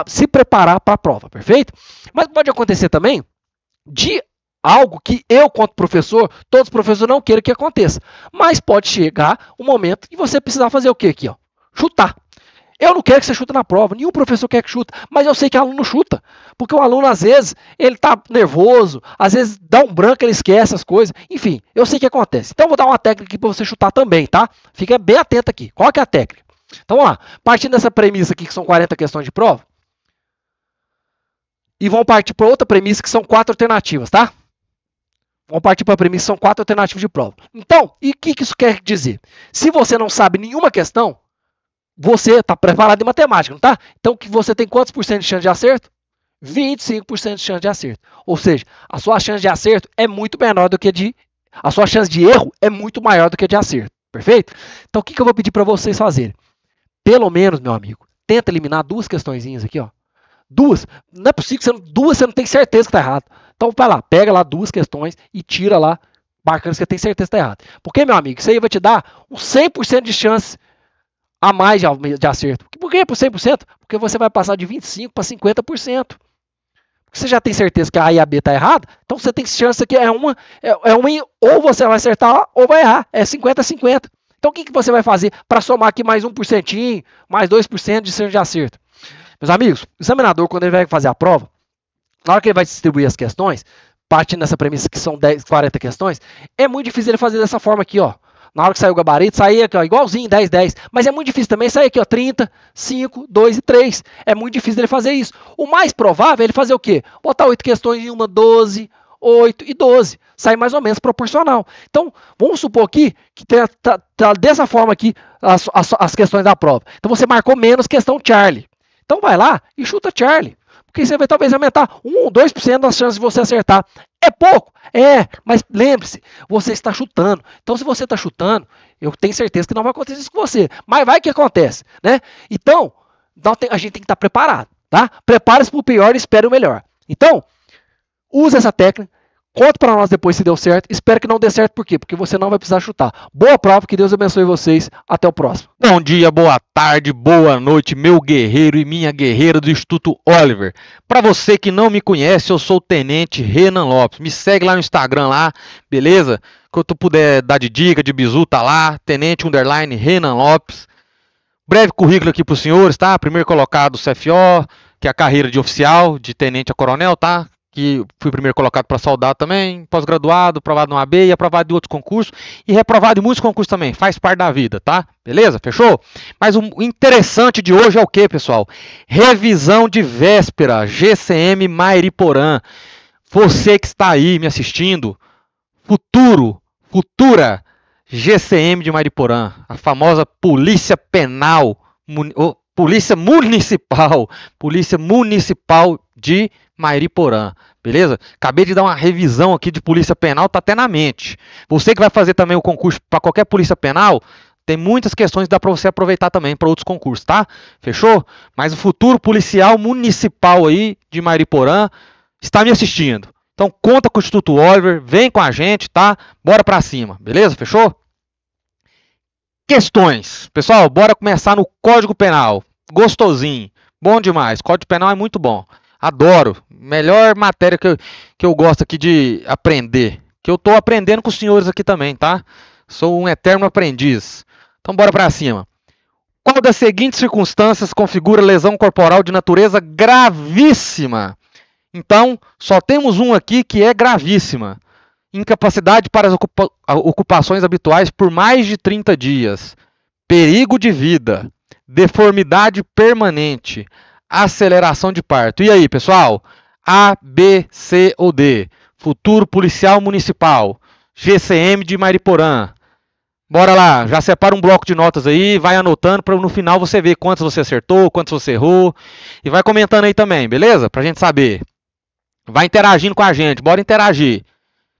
se preparar para a prova, perfeito? Mas pode acontecer também de algo que eu, quanto professor, todos os professores não queiram que aconteça, mas pode chegar um momento que você precisar fazer o quê aqui, ó? Chutar. Eu não quero que você chuta na prova, nenhum professor quer que chuta, mas eu sei que o aluno chuta, porque o aluno às vezes ele está nervoso, às vezes dá um branco, ele esquece as coisas, enfim, eu sei que acontece. Então eu vou dar uma técnica aqui para você chutar também, tá? Fica bem atento aqui. Qual que é a técnica? Então vamos lá, partindo dessa premissa aqui que são 40 questões de prova, e vamos partir para outra premissa que são 4 alternativas, tá? Vamos partir para a premissa que são 4 alternativas de prova. Então, e o que isso quer dizer? Se você não sabe nenhuma questão, você está preparado em matemática, não está? Então, que você tem quantos por cento de chance de acerto? 25% de chance de acerto. Ou seja, a sua chance de acerto é muito menor do que a sua chance de erro é muito maior do que de acerto. Perfeito? Então, o que eu vou pedir para vocês fazerem? Pelo menos, meu amigo, tenta eliminar 2 questõezinhas aqui, ó. 2. Não é possível que você não tem certeza que está errado. Então, vai lá, pega lá 2 questões e tira lá, marcando que você tem certeza que está errado. Porque, meu amigo, isso aí vai te dar um 100% de chance a mais de acerto. Por que por 100%? Porque você vai passar de 25% para 50%. Porque você já tem certeza que a A e a B está errada, então você tem chance que ou você vai acertar ou vai errar. É 50-50. Então o que você vai fazer para somar aqui mais 1%, mais 2% de chance de acerto? Meus amigos, o examinador, quando ele vai fazer a prova, na hora que ele vai distribuir as questões, partindo dessa premissa que são 40 questões, é muito difícil ele fazer dessa forma aqui, ó. Na hora que sair o gabarito, sair aqui, ó, igualzinho, 10, 10. Mas é muito difícil também sair aqui, ó, 30, 5, 2 e 3. É muito difícil ele fazer isso. O mais provável é ele fazer o quê? Botar 8 questões em uma, 12, 8 e 12. Sai mais ou menos proporcional. Então, vamos supor aqui que tá dessa forma aqui as questões da prova. Então, você marcou menos questão Charlie. Então, vai lá e chuta Charlie. Porque você vai talvez aumentar 1 ou 2% das chances de você acertar. É pouco? É, mas lembre-se, você está chutando. Então, se você está chutando, eu tenho certeza que não vai acontecer isso com você. Mas vai que acontece, né? Então, a gente tem que estar preparado, tá? Prepare-se para o pior e espere o melhor. Então, use essa técnica. Conta para nós depois se deu certo. Espero que não dê certo, por quê? Porque você não vai precisar chutar. Boa prova, que Deus abençoe vocês. Até o próximo. Bom dia, boa tarde, boa noite, meu guerreiro e minha guerreira do Instituto Oliver. Para você que não me conhece, eu sou o Tenente Renan Lopes. Me segue lá no Instagram, lá, beleza? Quando tu puder dar de dica, de bizu, tá lá. Tenente_Renan Lopes. Breve currículo aqui para os senhores, tá? Primeiro colocado do CFO, que é a carreira de oficial, de tenente a coronel, tá? que fui primeiro colocado para soldado também, pós-graduado, aprovado no AB e aprovado em outros concursos e reprovado em muitos concursos também, faz parte da vida, tá? Beleza? Fechou? Mas o interessante de hoje é o que, pessoal? Revisão de véspera, GCM Mairiporã. Você que está aí me assistindo, futura GCM de Mairiporã, a famosa Polícia Penal, Polícia Municipal de Mairiporã, beleza? Acabei de dar uma revisão aqui de Polícia Penal, tá até na mente. Você que vai fazer também o concurso para qualquer Polícia Penal, tem muitas questões que dá para você aproveitar também para outros concursos, tá? Fechou? Mas o futuro policial municipal aí de Mairiporã está me assistindo. Então conta com o Instituto Oliver, vem com a gente, tá? Bora pra cima, beleza? Fechou? Questões. Pessoal, bora começar no Código Penal. Gostosinho, bom demais. Código Penal é muito bom. Adoro. Melhor matéria que eu gosto aqui de aprender. Que eu tô aprendendo com os senhores aqui também, tá? Sou um eterno aprendiz. Então bora pra cima. Qual das seguintes circunstâncias configura lesão corporal de natureza gravíssima? Então, só temos um aqui que é gravíssima. Incapacidade para as ocupações habituais por mais de 30 dias. Perigo de vida. Deformidade permanente. Aceleração de parto. E aí, pessoal? A, B, C ou D? Futuro policial municipal. GCM de Mairiporã. Bora lá, já separa um bloco de notas aí, vai anotando para no final você ver quantos você acertou, quantos você errou. E vai comentando aí também, beleza? Pra gente saber. Vai interagindo com a gente, bora interagir.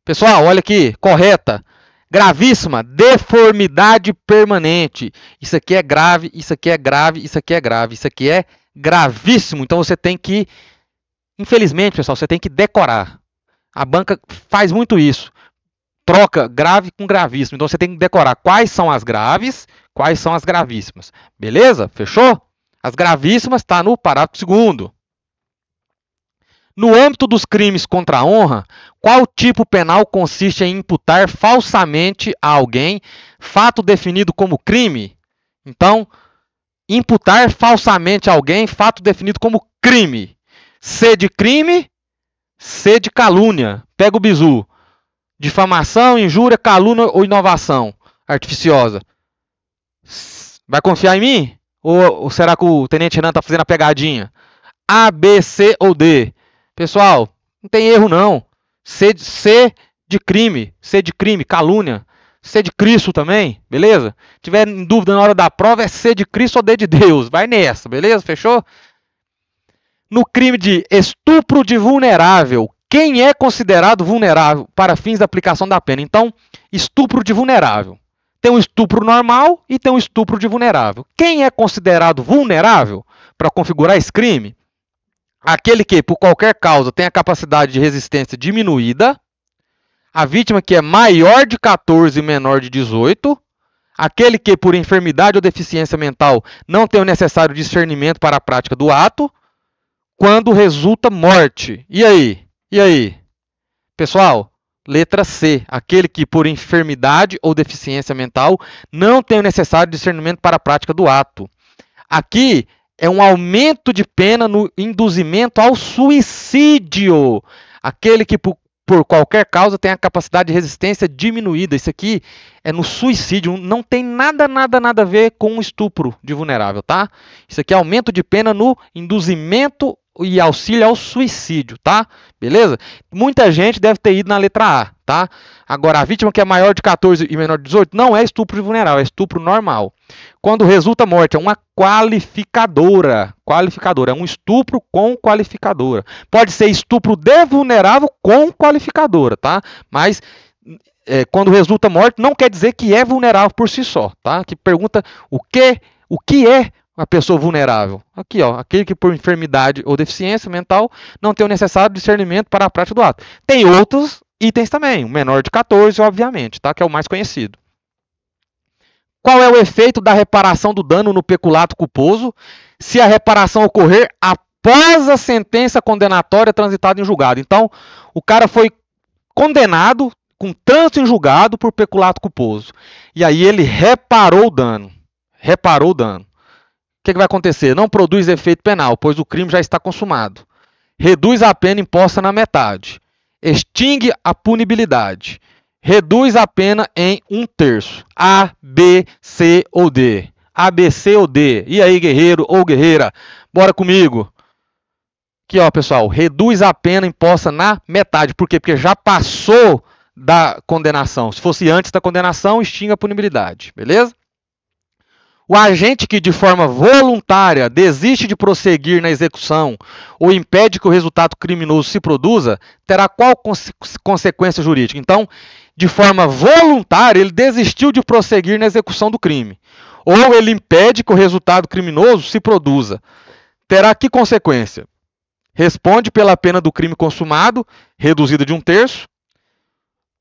Pessoal, olha aqui, correta. Gravíssima, deformidade permanente. Isso aqui é grave, isso aqui é grave, isso aqui é grave, isso aqui é gravíssimo. Então você tem que, infelizmente, pessoal, você tem que decorar. A banca faz muito isso. Troca grave com gravíssimo. Então você tem que decorar quais são as graves, quais são as gravíssimas. Beleza? Fechou? As gravíssimas está no parágrafo 2º. No âmbito dos crimes contra a honra, qual tipo penal consiste em imputar falsamente a alguém fato definido como crime? Então, imputar falsamente a alguém fato definido como crime. C de crime, C de calúnia. Pega o bizu. Difamação, injúria, calúnia ou inovação artificiosa. Vai confiar em mim? Ou será que o Tenente Renan está fazendo a pegadinha? A, B, C ou D? Pessoal, não tem erro não. C de crime, calúnia. C de Cristo também, beleza? Se tiver em dúvida na hora da prova, é C de Cristo ou D de Deus. Vai nessa, beleza? Fechou? No crime de estupro de vulnerável, quem é considerado vulnerável para fins da aplicação da pena? Então, estupro de vulnerável. Tem um estupro normal e tem um estupro de vulnerável. Quem é considerado vulnerável para configurar esse crime? Aquele que, por qualquer causa, tem a capacidade de resistência diminuída, a vítima que é maior de 14 e menor de 18, aquele que, por enfermidade ou deficiência mental, não tem o necessário discernimento para a prática do ato, quando resulta morte. E aí? E aí? Pessoal, letra C, aquele que, por enfermidade ou deficiência mental, não tem o necessário discernimento para a prática do ato. Aqui é um aumento de pena no induzimento ao suicídio. Aquele que, por qualquer causa, tem a capacidade de resistência diminuída. Isso aqui é no suicídio. Não tem nada a ver com estupro de vulnerável, tá? Isso aqui é aumento de pena no induzimento e auxílio ao suicídio, tá? Beleza? Muita gente deve ter ido na letra A, tá? Agora, a vítima que é maior de 14 e menor de 18 não é estupro de vulnerável, é estupro normal. Quando resulta morte, é uma qualificadora. Qualificadora, é um estupro com qualificadora. Pode ser estupro de vulnerável com qualificadora, tá? Mas quando resulta morte, não quer dizer que é vulnerável por si só, tá? Que pergunta o que é uma pessoa vulnerável. Aqui, ó, aquele que por enfermidade ou deficiência mental não tem o necessário discernimento para a prática do ato. Tem outros itens também, o menor de 14, obviamente, tá? Que é o mais conhecido. Qual é o efeito da reparação do dano no peculato culposo se a reparação ocorrer após a sentença condenatória transitada em julgado? Então, o cara foi condenado com trânsito em julgado por peculato culposo. E aí ele reparou o dano. Reparou o dano. O que vai acontecer? Não produz efeito penal, pois o crime já está consumado. reduz a pena imposta na metade, extingue a punibilidade, reduz a pena em 1/3. A, B, C ou D. A, B, C ou D. E aí, guerreiro ou guerreira? Bora comigo. Aqui, ó, pessoal. Reduz a pena imposta na metade. Por quê? Porque já passou da condenação. Se fosse antes da condenação, extingue a punibilidade. Beleza? O agente que de forma voluntária desiste de prosseguir na execução ou impede que o resultado criminoso se produza, terá qual consequência jurídica? Então, de forma voluntária, ele desistiu de prosseguir na execução do crime. Ou ele impede que o resultado criminoso se produza. Terá que consequência? Responde pela pena do crime consumado, reduzida de 1/3.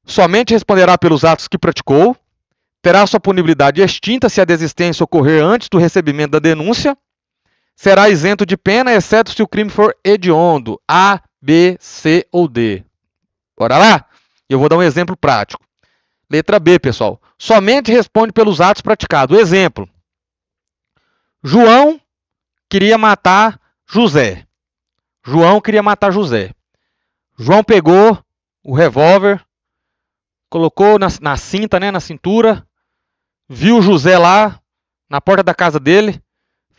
Somente responderá pelos atos que praticou. Terá sua punibilidade extinta se a desistência ocorrer antes do recebimento da denúncia. Será isento de pena, exceto se o crime for hediondo. A, B, C ou D. Bora lá? Eu vou dar um exemplo prático. Letra B, pessoal. Somente responde pelos atos praticados. Exemplo. João queria matar José. João queria matar José. João pegou o revólver, colocou na cinta, né, na cintura, viu o José lá na porta da casa dele,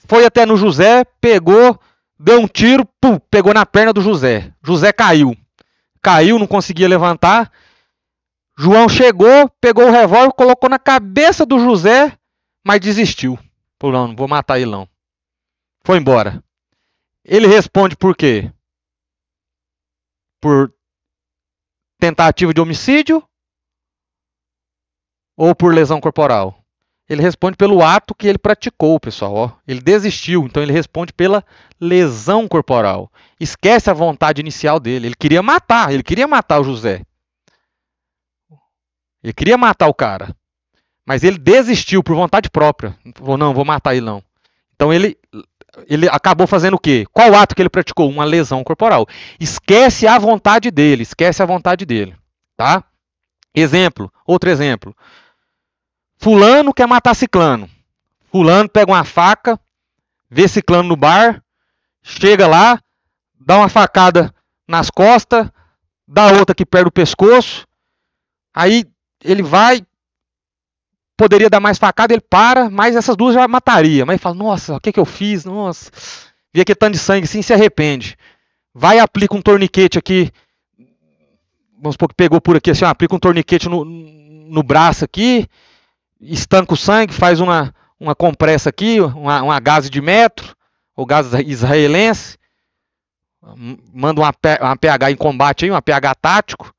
foi até no José, pegou, deu um tiro, pum, pegou na perna do José. José caiu. Caiu, não conseguia levantar. João chegou, pegou o revólver, colocou na cabeça do José, mas desistiu. Falou, não vou matar ele não. Foi embora. Ele responde por quê? Por tentativa de homicídio ou por lesão corporal? Ele responde pelo ato que ele praticou, pessoal. Ó. Ele desistiu, então ele responde pela lesão corporal. Esquece a vontade inicial dele. Ele queria matar o José. Ele queria matar o cara. Mas ele desistiu por vontade própria. Falou, não, vou matar ele não. Então ele acabou fazendo o quê? Qual ato que ele praticou? Uma lesão corporal. Esquece a vontade dele. Tá? Outro exemplo. Fulano quer matar Ciclano. Fulano pega uma faca, vê Ciclano no bar, chega lá, dá uma facada nas costas, dá outra que perde o pescoço. Aí ele vai, poderia dar mais facada, ele para, mas essas duas já mataria. Mas ele fala, nossa, o que eu fiz? Nossa, vi aquele tanto de sangue assim, se arrepende. Vai e aplica um torniquete aqui, vamos supor que pegou por aqui, assim, aplica um torniquete no braço aqui, estanca o sangue, faz uma compressa aqui, uma gase de metro, ou gás israelense, manda uma PH em combate aí, uma PH tático,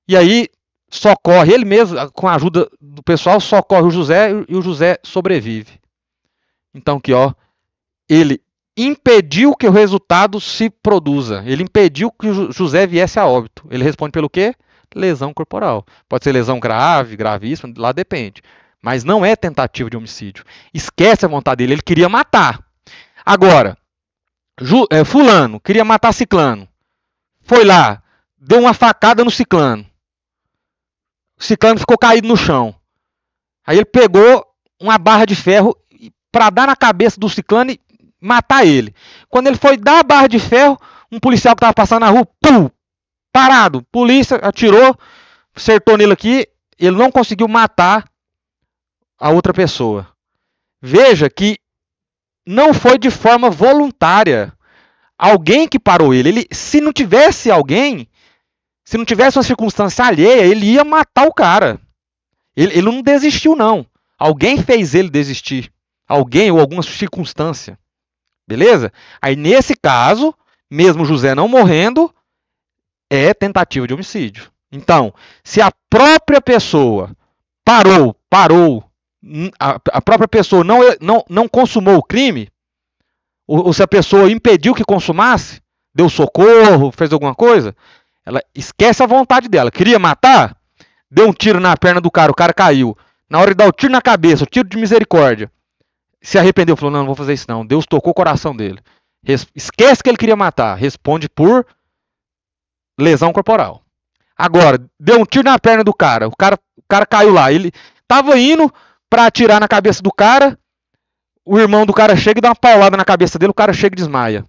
e aí socorre, ele mesmo, com a ajuda do pessoal, socorre o José e o José sobrevive. Então aqui, ó, ele impediu que o resultado se produza. Ele impediu que o José viesse a óbito. Ele responde pelo quê? Lesão corporal. Pode ser lesão grave, gravíssima, lá depende. Mas não é tentativa de homicídio. Esquece a vontade dele, ele queria matar. Agora, fulano queria matar Ciclano. Foi lá, deu uma facada no Ciclano. O Ciclano ficou caído no chão. Aí ele pegou uma barra de ferro para dar na cabeça do Ciclano e matar ele. Quando ele foi dar a barra de ferro, um policial que estava passando na rua, pum, parado. Polícia atirou, acertou nele aqui, ele não conseguiu matar a outra pessoa. Veja que não foi de forma voluntária. Alguém que parou ele. Se não tivesse alguém, se não tivesse uma circunstância alheia, ele ia matar o cara. Ele não desistiu, não. Alguém fez ele desistir. Alguém ou alguma circunstância. Beleza? Aí, nesse caso, mesmo José não morrendo, é tentativa de homicídio. Então, se a própria pessoa parou, a própria pessoa não consumou o crime, ou se a pessoa impediu que consumasse, deu socorro, fez alguma coisa, ela esquece a vontade dela. Queria matar? Deu um tiro na perna do cara, o cara caiu. Na hora de dar o tiro na cabeça, o tiro de misericórdia, se arrependeu, falou, não vou fazer isso não. Deus tocou o coração dele. Esquece que ele queria matar. Responde por lesão corporal. Agora, deu um tiro na perna do cara. O cara caiu lá. Ele estava indo para atirar na cabeça do cara. O irmão do cara chega e dá uma paulada na cabeça dele. O cara chega e desmaia.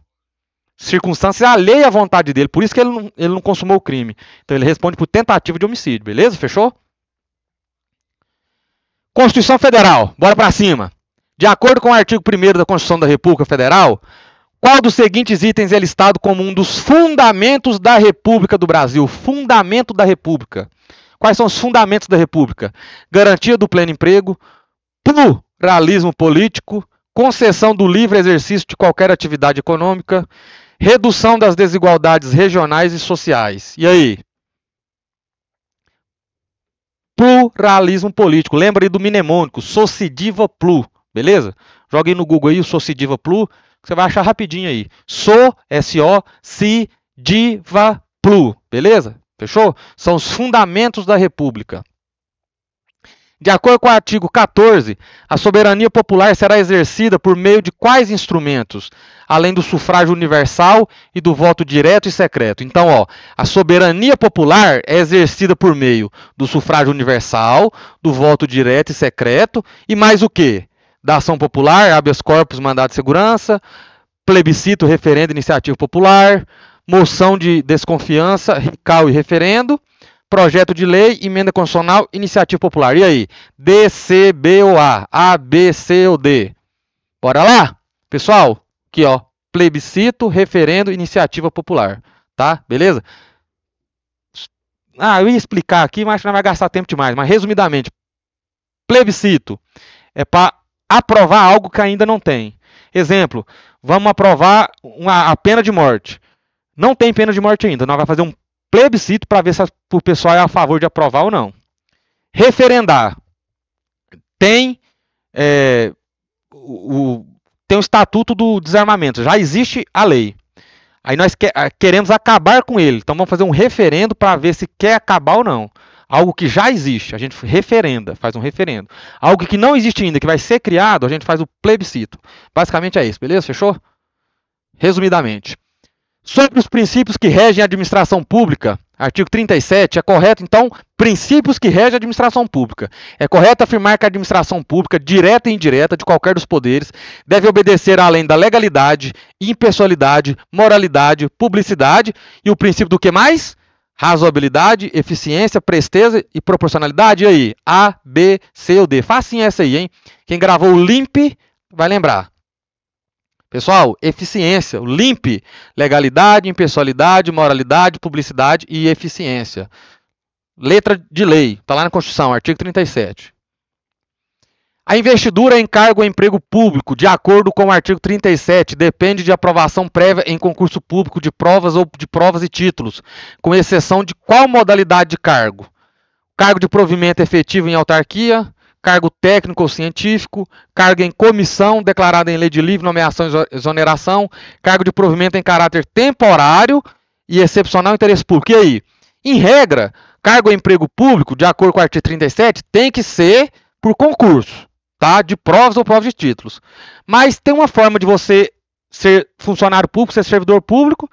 circunstâncias alheias à vontade dele. Por isso que ele não consumou o crime. Então ele responde por tentativa de homicídio, beleza? Fechou? Constituição Federal, bora pra cima. De acordo com o artigo 1º da Constituição da República Federal, qual dos seguintes itens é listado como um dos fundamentos da República do Brasil? Fundamento da República. Quais são os fundamentos da República? Garantia do pleno emprego, pluralismo político, concessão do livre exercício de qualquer atividade econômica, redução das desigualdades regionais e sociais. E aí? Pluralismo político. Lembra aí do mnemônico, Sociediva Plu, beleza? Joga aí no Google aí o Sociediva Plu, que você vai achar rapidinho aí. Sociediva Plu, beleza? Fechou? São os fundamentos da República. De acordo com o artigo 14, a soberania popular será exercida por meio de quais instrumentos? Além do sufrágio universal e do voto direto e secreto. Então, ó, a soberania popular é exercida por meio do sufrágio universal, do voto direto e secreto, e mais o quê? Da ação popular, habeas corpus, mandado de segurança, plebiscito, referendo, iniciativa popular, moção de desconfiança, recall e referendo, projeto de lei, emenda constitucional, iniciativa popular. E aí? D, C, B ou A? A, B, C ou D? Bora lá? Pessoal, aqui ó, plebiscito, referendo, iniciativa popular. Tá? Beleza? Eu ia explicar aqui, mas acho que não vai gastar tempo demais. Mas resumidamente, plebiscito é para aprovar algo que ainda não tem. Exemplo, vamos aprovar a pena de morte. Não tem pena de morte ainda. Nós vamos fazer um plebiscito para ver se o pessoal é a favor de aprovar ou não. Referendar. Tem tem o Estatuto do Desarmamento. Já existe a lei. Aí nós queremos acabar com ele. Então vamos fazer um referendo para ver se quer acabar ou não. Algo que já existe, a gente referenda, faz um referendo. Algo que não existe ainda, que vai ser criado, a gente faz o plebiscito. Basicamente é isso, beleza? Fechou? Resumidamente. Sobre os princípios que regem a administração pública, artigo 37, é correto, então, princípios que regem a administração pública. É correto afirmar que a administração pública, direta e indireta, de qualquer dos poderes, deve obedecer à lei da legalidade, impessoalidade, moralidade, publicidade e o princípio do que mais? Razoabilidade, eficiência, presteza e proporcionalidade. E aí? A, B, C ou D. Facinho essa aí, hein? Quem gravou o LIMP vai lembrar. Pessoal, eficiência, o LIMP, legalidade, impessoalidade, moralidade, publicidade e eficiência. Letra de lei, está lá na Constituição, artigo 37. A investidura em cargo ou emprego público, de acordo com o artigo 37, depende de aprovação prévia em concurso público de provas ou de provas e títulos, com exceção de qual modalidade de cargo? Cargo de provimento efetivo em autarquia, cargo técnico ou científico, cargo em comissão declarada em lei de livre nomeação e exoneração, cargo de provimento em caráter temporário e excepcional em interesse público. E aí? Em regra, cargo em emprego público, de acordo com o artigo 37, tem que ser por concurso, tá? De provas ou provas de títulos. Mas tem uma forma de você ser funcionário público, ser servidor público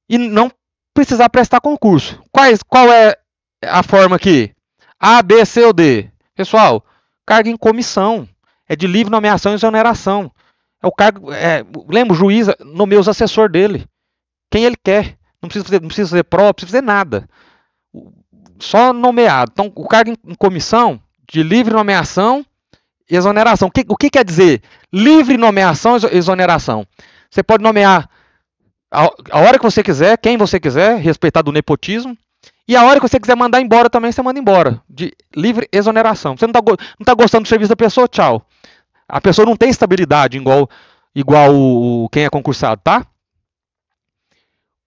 e não precisar prestar concurso. Qual é a forma aqui? A, B, C ou D? Pessoal, cargo em comissão. É de livre nomeação e exoneração. É o cargo. Lembra, o juiz nomeia os assessores dele. Quem ele quer. Não precisa fazer prova, não precisa fazer nada. Só nomeado. Então, o cargo em comissão, de livre nomeação e exoneração. O que quer dizer livre nomeação e exoneração? Você pode nomear a hora que você quiser, quem você quiser, respeitado o nepotismo. E a hora que você quiser mandar embora também, você manda embora. De livre exoneração. Você não está gostando do serviço da pessoa, tchau. A pessoa não tem estabilidade igual quem é concursado, tá?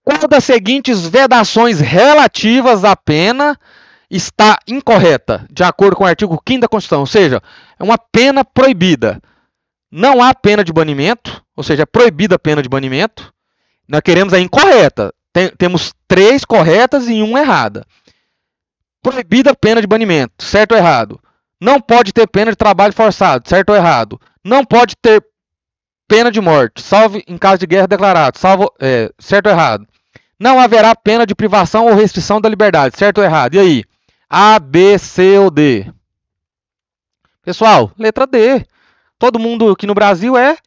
Qual das seguintes vedações relativas à pena está incorreta, de acordo com o artigo 5º da Constituição? Ou seja, é uma pena proibida. Não há pena de banimento, ou seja, é proibida a pena de banimento. Nós queremos a incorreta. Temos 3 corretas e 1 errada. Proibida a pena de banimento, certo ou errado? Não pode ter pena de trabalho forçado, certo ou errado? Não pode ter pena de morte, salvo em caso de guerra declarado, certo ou errado? Não haverá pena de privação ou restrição da liberdade, certo ou errado? E aí? A, B, C ou D? Pessoal, letra D. Todo mundo aqui no Brasil é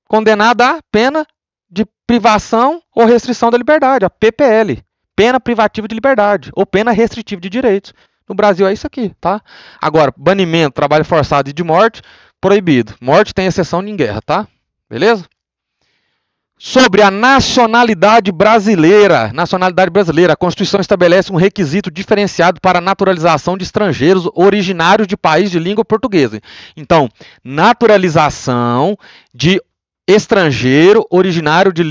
condenado à pena de privação ou restrição da liberdade, a PPL, pena privativa de liberdade ou pena restritiva de direitos. No Brasil é isso aqui, tá? Agora, banimento, trabalho forçado e de morte, proibido. Morte tem exceção em guerra, tá? Beleza? Sobre a nacionalidade brasileira. Nacionalidade brasileira. A Constituição estabelece um requisito diferenciado para a naturalização de estrangeiros originários de país de língua portuguesa. Então, naturalização de estrangeiro originário de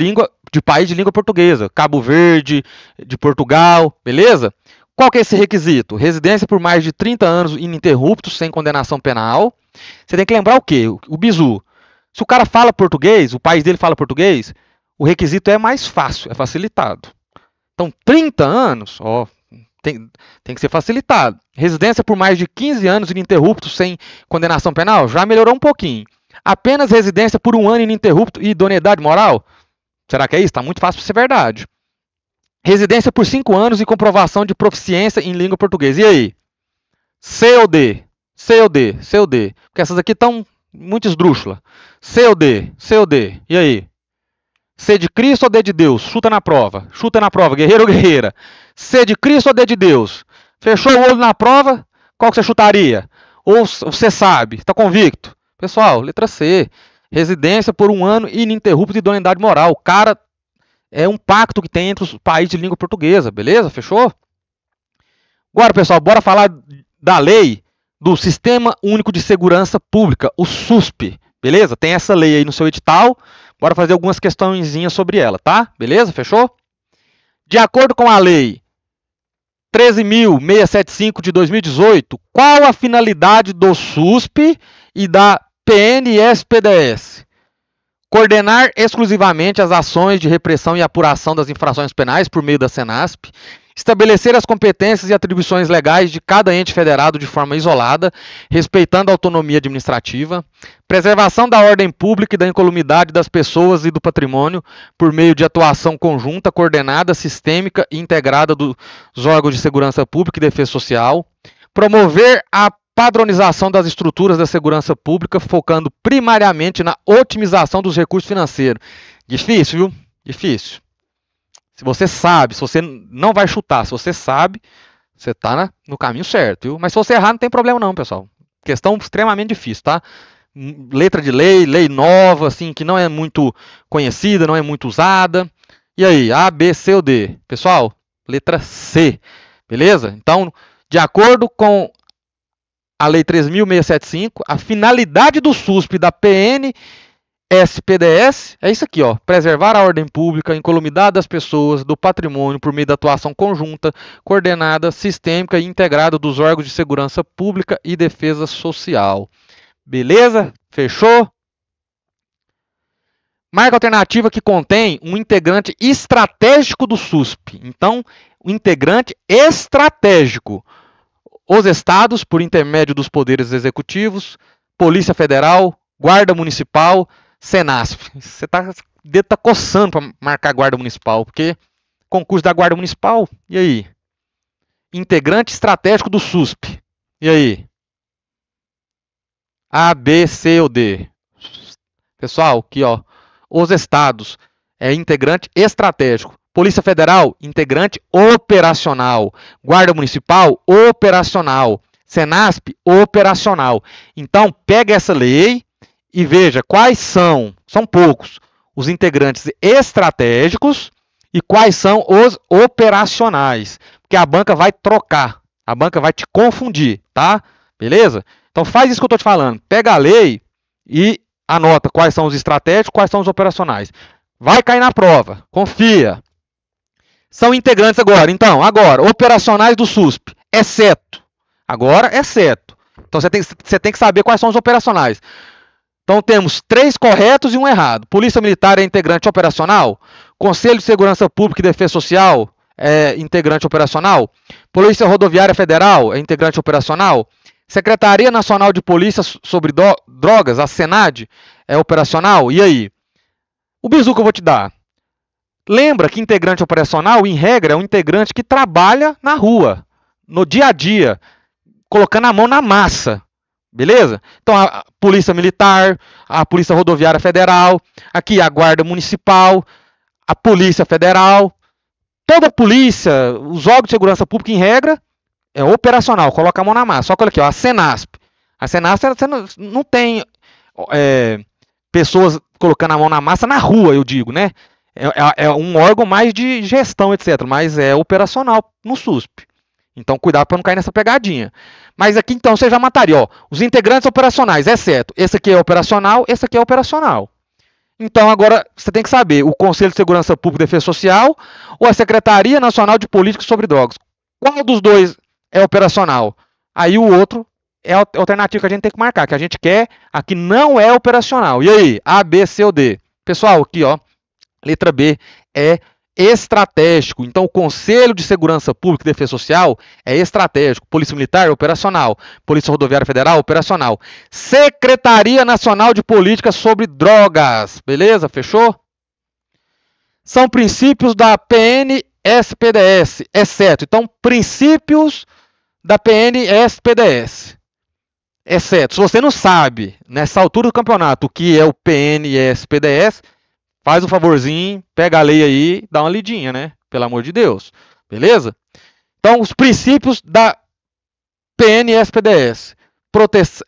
país de língua portuguesa. Cabo Verde, de Portugal, beleza? Qual que é esse requisito? Residência por mais de 30 anos ininterruptos, sem condenação penal. Você tem que lembrar o quê? O bizu. Se o cara fala português, o país dele fala português, o requisito é mais fácil, é facilitado. Então, 30 anos, ó, tem que ser facilitado. Residência por mais de 15 anos ininterruptos, sem condenação penal, já melhorou um pouquinho. Apenas residência por 1 ano ininterrupto e idoneidade moral? Será que é isso? Está muito fácil para ser verdade. Residência por 5 anos e comprovação de proficiência em língua portuguesa. E aí? C ou D? C ou D? C ou D? Porque essas aqui estão muito esdrúxulas. C ou D? C ou D? E aí? C de Cristo ou D de Deus? Chuta na prova. Chuta na prova, guerreiro ou guerreira? C de Cristo ou D de Deus? Fechou o olho na prova? Qual que você chutaria? Ou você sabe? Está convicto? Pessoal, letra C. Residência por 1 ano ininterrupta de idoneidade moral. O cara é um pacto que tem entre os países de língua portuguesa. Beleza? Fechou? Agora, pessoal, bora falar da lei do Sistema Único de Segurança Pública, o SUSP. Beleza? Tem essa lei aí no seu edital. Bora fazer algumas questõezinhas sobre ela, tá? Beleza? Fechou? De acordo com a lei 13.675 de 2018, qual a finalidade do SUSP e da PNS-PDS? Coordenar exclusivamente as ações de repressão e apuração das infrações penais por meio da Senasp, estabelecer as competências e atribuições legais de cada ente federado de forma isolada, respeitando a autonomia administrativa, preservação da ordem pública e da incolumidade das pessoas e do patrimônio por meio de atuação conjunta, coordenada, sistêmica e integrada dos órgãos de segurança pública e defesa social, promover a padronização das estruturas da segurança pública, focando primariamente na otimização dos recursos financeiros. Difícil, viu? Difícil. Se você sabe, se você não vai chutar, se você sabe, você está no caminho certo, viu? Mas se você errar, não tem problema não, pessoal. Questão extremamente difícil, tá? Letra de lei, lei nova, assim, que não é muito conhecida, não é muito usada. E aí, A, B, C ou D? Pessoal, letra C, beleza? Então, de acordo com a lei 13.675, a finalidade do SUSP e da PNS-PDS é isso aqui, ó, preservar a ordem pública, a incolumidade das pessoas, do patrimônio por meio da atuação conjunta, coordenada, sistêmica e integrada dos órgãos de segurança pública e defesa social. Beleza? Fechou? Marca alternativa que contém um integrante estratégico do SUSP. Então, o integrante estratégico. Os estados, por intermédio dos poderes executivos, Polícia Federal, Guarda Municipal, Senasp. Você o dedo tá coçando para marcar Guarda Municipal, porque concurso da Guarda Municipal, e aí? Integrante estratégico do SUSP. E aí? A, B, C ou D? Pessoal, aqui ó, os estados é integrante estratégico. Polícia Federal, integrante operacional. Guarda Municipal, operacional. Senasp, operacional. Então, pega essa lei e veja quais são poucos, os integrantes estratégicos e quais são os operacionais. Porque a banca vai trocar, a banca vai te confundir, tá? Beleza? Então, faz isso que eu estou te falando. Pega a lei e anota quais são os estratégicos, quais são os operacionais. Vai cair na prova, confia. São integrantes agora. Então, agora, operacionais do SUSP, exceto. Agora, exceto. Então, você tem que saber quais são os operacionais. Então, temos 3 corretos e 1 errado. Polícia Militar é integrante operacional. Conselho de Segurança Pública e Defesa Social é integrante operacional. Polícia Rodoviária Federal é integrante operacional. Secretaria Nacional de Polícia sobre Drogas, a SENAD, é operacional. E aí? O bizu que eu vou te dar. Lembra que integrante operacional, em regra, é um integrante que trabalha na rua, no dia a dia, colocando a mão na massa. Beleza? Então a Polícia Militar, a Polícia Rodoviária Federal, aqui a Guarda Municipal, a Polícia Federal, toda a polícia, os órgãos de segurança pública em regra, é operacional, coloca a mão na massa. Só que olha aqui, ó, a Senasp. A Senasp não tem pessoas colocando a mão na massa na rua, eu digo, né? É um órgão mais de gestão, etc. Mas é operacional no SUSP. Então, cuidado para não cair nessa pegadinha. Mas aqui, então, você já mataria, ó, os integrantes operacionais, exceto esse aqui é operacional, esse aqui é operacional. Então, agora, você tem que saber, o Conselho de Segurança Pública e Defesa Social ou a Secretaria Nacional de Política sobre Drogas. Qual dos dois é operacional? Aí o outro é a alternativa que a gente tem que marcar, que a gente quer, aqui não é operacional. E aí, A, B, C ou D? Pessoal, aqui, ó, letra B é estratégico. Então, o Conselho de Segurança Pública e Defesa Social é estratégico. Polícia Militar, operacional. Polícia Rodoviária Federal, operacional. Secretaria Nacional de Política sobre Drogas. Beleza? Fechou? São princípios da PNSPDS, exceto. Então, princípios da PNSPDS. Exceto. Se você não sabe, nessa altura do campeonato, o que é o PNSPDS, faz um favorzinho, pega a lei aí, dá uma lidinha, né? Pelo amor de Deus. Beleza? Então, os princípios da PNSPDS.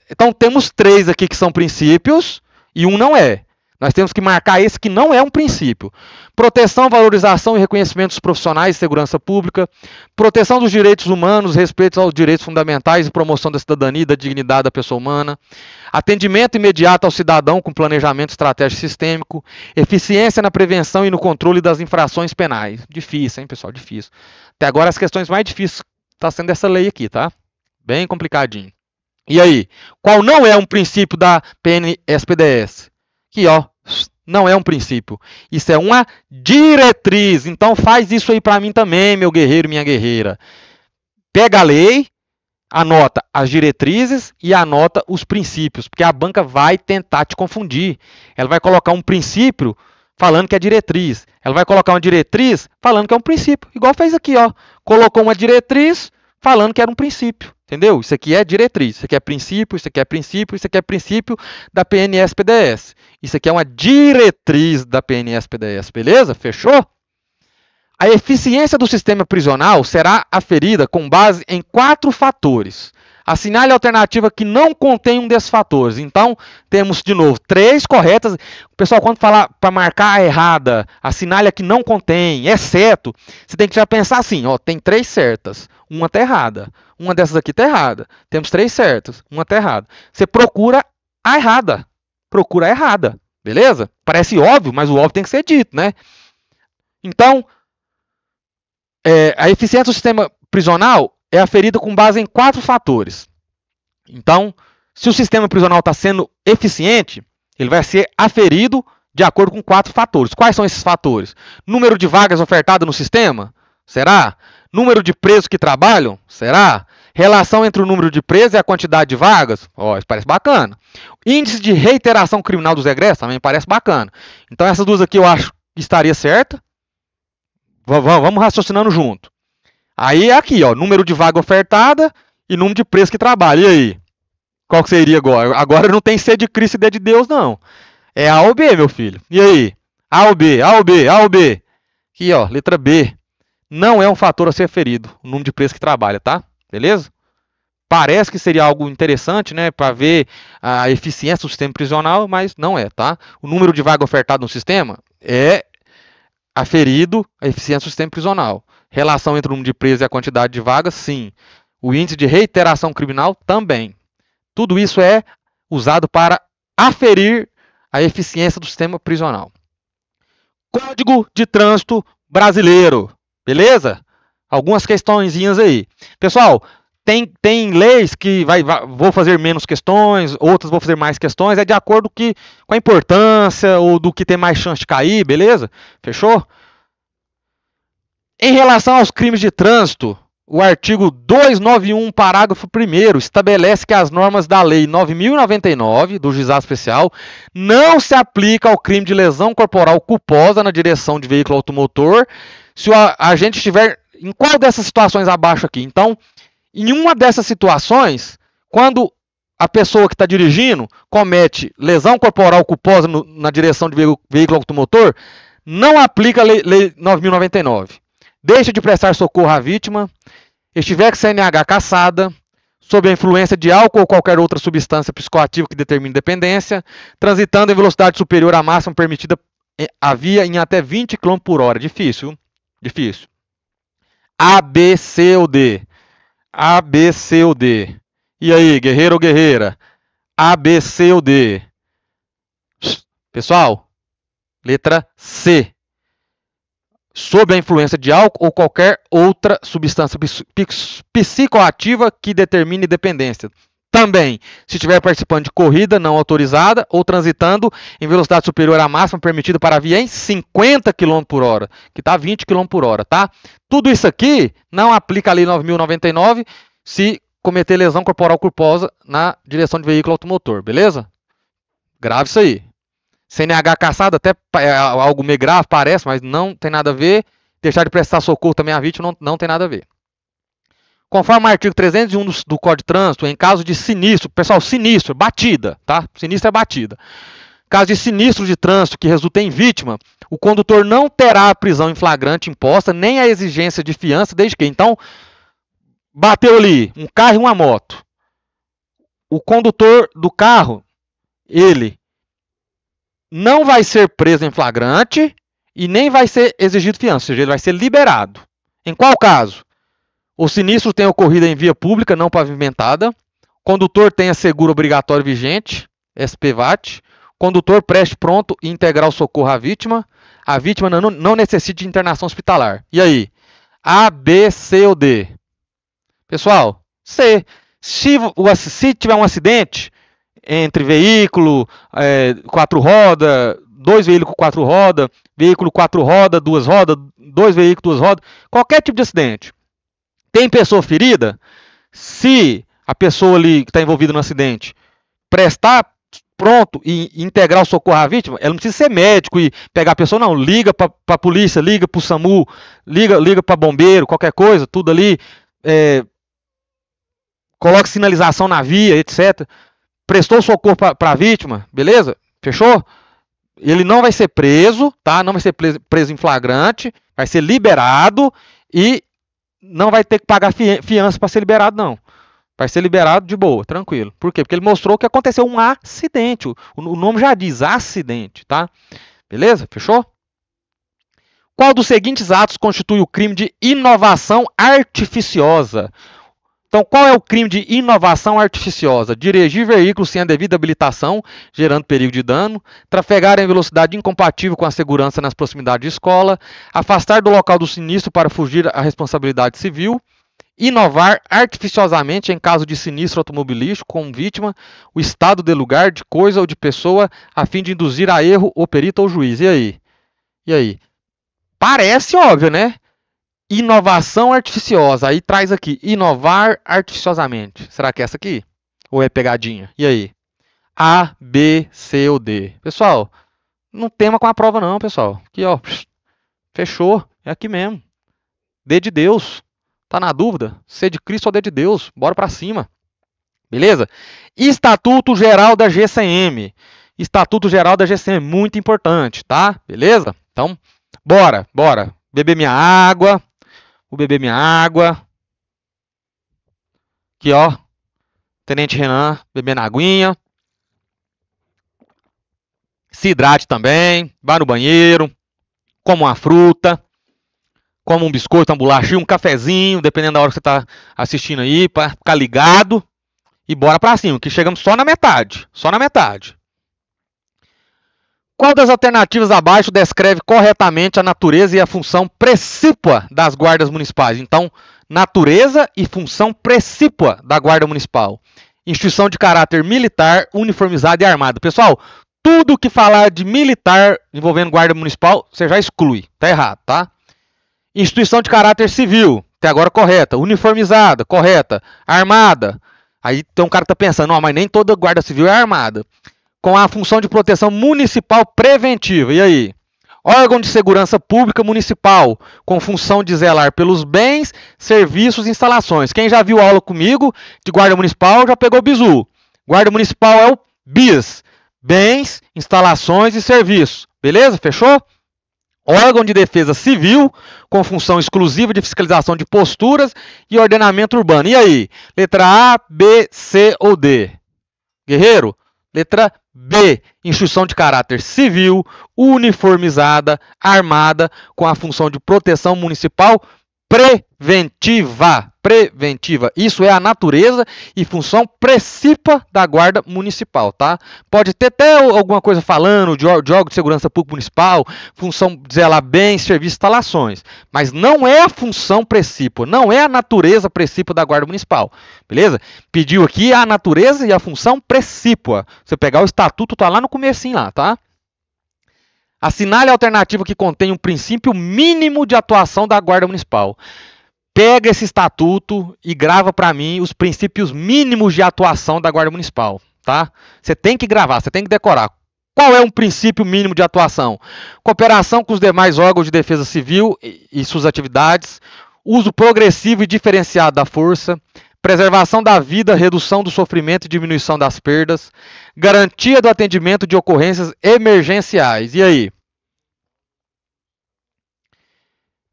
Então, temos 3 aqui que são princípios e um não é. Nós temos que marcar esse que não é um princípio. Proteção, valorização e reconhecimento dos profissionais de segurança pública. Proteção dos direitos humanos, respeito aos direitos fundamentais e promoção da cidadania e da dignidade da pessoa humana. Atendimento imediato ao cidadão com planejamento estratégico sistêmico. Eficiência na prevenção e no controle das infrações penais. Difícil, hein, pessoal? Difícil. Até agora as questões mais difíceis está sendo essa lei aqui, tá? Bem complicadinho. E aí? Qual não é um princípio da PNSPDS? Aqui, ó. Não é um princípio. Isso é uma diretriz. Então faz isso aí para mim também, meu guerreiro, minha guerreira. Pega a lei, anota as diretrizes e anota os princípios, porque a banca vai tentar te confundir. Ela vai colocar um princípio falando que é diretriz. Ela vai colocar uma diretriz falando que é um princípio. Igual fez aqui, ó. Colocou uma diretriz falando que era um princípio. Entendeu? Isso aqui é diretriz, isso aqui é princípio, isso aqui é princípio, isso aqui é princípio da PNSPDS. Isso aqui é uma diretriz da PNSPDS, beleza? Fechou? A eficiência do sistema prisional será aferida com base em 4 fatores. Assinale a alternativa que não contém um desses fatores. Então, temos, de novo, 3 corretas. O pessoal, quando falar para marcar a errada, assinale a que não contém, exceto, você tem que já pensar assim, ó, tem 3 certas, uma está errada. Uma dessas aqui está errada. Temos 3 certas, uma está errada. Você procura a errada. Procura a errada, beleza? Parece óbvio, mas o óbvio tem que ser dito, né? Então, a eficiência do sistema prisional é aferida com base em 4 fatores. Então, se o sistema prisional está sendo eficiente, ele vai ser aferido de acordo com 4 fatores. Quais são esses fatores? Número de vagas ofertadas no sistema? Será? Número de presos que trabalham? Será? Relação entre o número de presos e a quantidade de vagas? Ó, isso parece bacana. Índice de reiteração criminal dos egressos? Também parece bacana. Então, essas duas aqui eu acho que estaria certa. Vamos raciocinando junto. Aí é aqui, ó, número de vaga ofertada e número de preso que trabalha. E aí? Qual que seria agora? Agora não tem C de Cristo e D de Deus, não. É A ou B, meu filho. E aí? A ou B, A ou B, A ou B. Aqui, ó, letra B. Não é um fator a ser aferido, o número de preso que trabalha, tá? Beleza? Parece que seria algo interessante, né, para ver a eficiência do sistema prisional, mas não é, tá? O número de vaga ofertado no sistema é aferido a eficiência do sistema prisional. Relação entre o número de presos e a quantidade de vagas, sim. O índice de reiteração criminal, também. Tudo isso é usado para aferir a eficiência do sistema prisional. Código de Trânsito Brasileiro. Beleza? Algumas questõezinhas aí. Pessoal, tem leis que vou fazer menos questões, outras vou fazer mais questões, é de acordo com a importância ou do que tem mais chance de cair, beleza? Fechou? Em relação aos crimes de trânsito, o artigo 291, parágrafo 1º, estabelece que as normas da Lei 9.099, do Juizado Especial, não se aplicam ao crime de lesão corporal culposa na direção de veículo automotor, se o agente estiver em qual dessas situações abaixo aqui. Então, em uma dessas situações, quando a pessoa que está dirigindo comete lesão corporal culposa na direção de veículo automotor, não aplica a Lei 9.099. Deixa de prestar socorro à vítima, estiver com CNH cassada, sob a influência de álcool ou qualquer outra substância psicoativa que determine dependência, transitando em velocidade superior à máxima permitida à via em até 20 km por hora. Difícil, difícil. A, B, C ou D? A, B, C ou D? E aí, guerreiro ou guerreira? A, B, C ou D? Pessoal, letra C. Sob a influência de álcool ou qualquer outra substância psicoativa que determine dependência. Também, se estiver participando de corrida não autorizada ou transitando em velocidade superior à máxima permitida para a via em 50 km por hora, que está 20 km por hora, tá? Tudo isso aqui não aplica a Lei 9.099 se cometer lesão corporal culposa na direção de veículo automotor, beleza? Grave isso aí. CNH cassado até é algo meio grave, parece, mas não tem nada a ver. Deixar de prestar socorro também à vítima não tem nada a ver. Conforme o artigo 301 do Código de Trânsito, em caso de sinistro, pessoal, sinistro, batida, tá? Sinistro é batida. Caso de sinistro de trânsito que resulte em vítima, o condutor não terá a prisão em flagrante imposta, nem a exigência de fiança, desde que. Então, bateu ali um carro e uma moto. O condutor do carro, ele não vai ser preso em flagrante e nem vai ser exigido fiança, ou seja, ele vai ser liberado. Em qual caso? O sinistro tenha ocorrido em via pública não pavimentada, condutor tenha seguro obrigatório vigente, SPVAT, condutor preste pronto e integral socorro à vítima, a vítima não necessite de internação hospitalar. E aí? A, B, C ou D? Pessoal, C. Se tiver um acidente entre veículo, 4 rodas, 2 veículos 4 rodas, veículo 4 rodas, 2 rodas, 2 veículos 2 rodas, qualquer tipo de acidente. Tem pessoa ferida? Se a pessoa ali que está envolvida no acidente prestar pronto e integrar o socorro à vítima, ela não precisa ser médico e pegar a pessoa, não. Liga para a polícia, liga para o SAMU, liga para bombeiro, qualquer coisa, tudo ali. Coloca sinalização na via, etc. Prestou socorro para a vítima, beleza? Fechou? Ele não vai ser preso, tá? Não vai ser preso em flagrante, vai ser liberado e não vai ter que pagar fiança para ser liberado, não. Vai ser liberado de boa, tranquilo. Por quê? Porque ele mostrou que aconteceu um acidente. O nome já diz acidente, tá? Beleza? Fechou? Qual dos seguintes atos constitui o crime de inovação artificiosa? Então, qual é o crime de inovação artificiosa? Dirigir veículo sem a devida habilitação, gerando perigo de dano, trafegar em velocidade incompatível com a segurança nas proximidades de escola, afastar do local do sinistro para fugir à responsabilidade civil, inovar artificiosamente em caso de sinistro automobilístico com vítima, o estado de lugar, de coisa ou de pessoa, a fim de induzir a erro o perito ou juiz. E aí? E aí? Parece óbvio, né? Inovação artificiosa. Aí traz aqui, inovar artificiosamente. Será que é essa aqui? Ou é pegadinha? E aí? A, B, C ou D? Pessoal, não tema com a prova não, pessoal. Aqui, ó. Fechou. É aqui mesmo. D de Deus. Tá na dúvida? C de Cristo ou D de Deus? Bora pra cima. Beleza? Estatuto Geral da GCM. Estatuto Geral da GCM. Muito importante, tá? Beleza? Então, bora. Beber minha água. Vou beber minha água. Aqui, ó. Tenente Renan, bebendo aguinha. Se hidrate também. Vá no banheiro. Coma uma fruta. Coma um biscoito, uma bolachinha, um cafezinho, dependendo da hora que você está assistindo aí, para ficar ligado. E bora pra cima, que chegamos só na metade. Só na metade. Qual das alternativas abaixo descreve corretamente a natureza e a função precípua das guardas municipais? Então, natureza e função precípua da guarda municipal. Instituição de caráter militar, uniformizada e armada. Pessoal, tudo que falar de militar envolvendo guarda municipal, você já exclui. Tá errado, tá? Instituição de caráter civil, até agora correta. Uniformizada, correta. Armada. Aí tem um cara que tá pensando, não, mas nem toda guarda civil é armada. Com a função de proteção municipal preventiva. E aí? Órgão de segurança pública municipal, com função de zelar pelos bens, serviços e instalações. Quem já viu aula comigo de guarda municipal já pegou o bizu. Guarda Municipal é o BIS, Bens, Instalações e Serviços. Beleza? Fechou? Órgão de defesa civil, com função exclusiva de fiscalização de posturas e ordenamento urbano. E aí? Letra A, B, C ou D? Guerreiro? Letra B. Instituição de caráter civil, uniformizada, armada, com a função de proteção municipal preventiva. Preventiva. Isso é a natureza e função principal da Guarda Municipal, tá? Pode ter até alguma coisa falando de órgão de segurança pública municipal, função de zelar bens, serviços e instalações, mas não é a função principal, não é a natureza principal da Guarda Municipal, beleza? Pediu aqui a natureza e a função principal. Você pegar o estatuto, tá lá no comecinho lá, tá? Assinale a alternativa que contém um princípio mínimo de atuação da Guarda Municipal. Pega esse estatuto e grava para mim os princípios mínimos de atuação da Guarda Municipal, tá? Você tem que gravar, você tem que decorar. Qual é um princípio mínimo de atuação? Cooperação com os demais órgãos de defesa civil e suas atividades, uso progressivo e diferenciado da força, preservação da vida, redução do sofrimento e diminuição das perdas, garantia do atendimento de ocorrências emergenciais. E aí?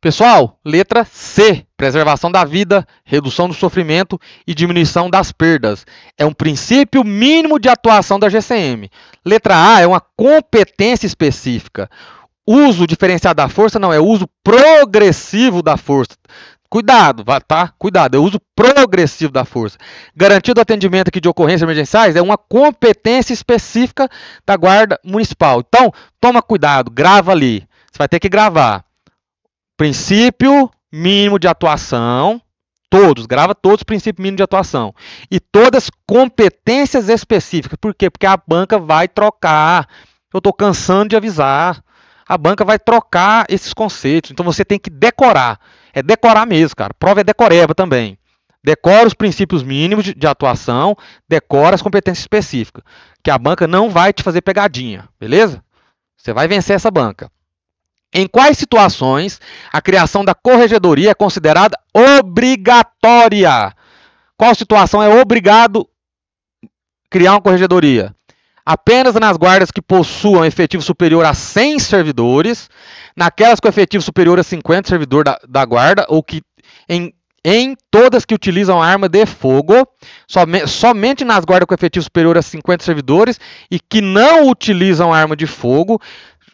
Pessoal, letra C, preservação da vida, redução do sofrimento e diminuição das perdas. É um princípio mínimo de atuação da GCM. Letra A é uma competência específica. Uso diferenciado da força não é uso progressivo da força. Cuidado, tá? Cuidado, é uso progressivo da força. Garantia do atendimento aqui de ocorrências emergenciais é uma competência específica da Guarda Municipal. Então, toma cuidado, grava ali. Você vai ter que gravar. Princípio mínimo de atuação, grava todos os princípios mínimos de atuação. E todas competências específicas. Por quê? Porque a banca vai trocar. Eu estou cansando de avisar. A banca vai trocar esses conceitos. Então você tem que decorar. É decorar mesmo, cara. Prova é decoreba também. Decora os princípios mínimos de atuação, decora as competências específicas. Que a banca não vai te fazer pegadinha, beleza? Você vai vencer essa banca. Em quais situações a criação da corregedoria é considerada obrigatória? Qual situação é obrigado criar uma corregedoria? Apenas nas guardas que possuam efetivo superior a 100 servidores, naquelas com efetivo superior a 50 servidores da guarda, ou que em todas que utilizam arma de fogo, somente nas guardas com efetivo superior a 50 servidores e que não utilizam arma de fogo.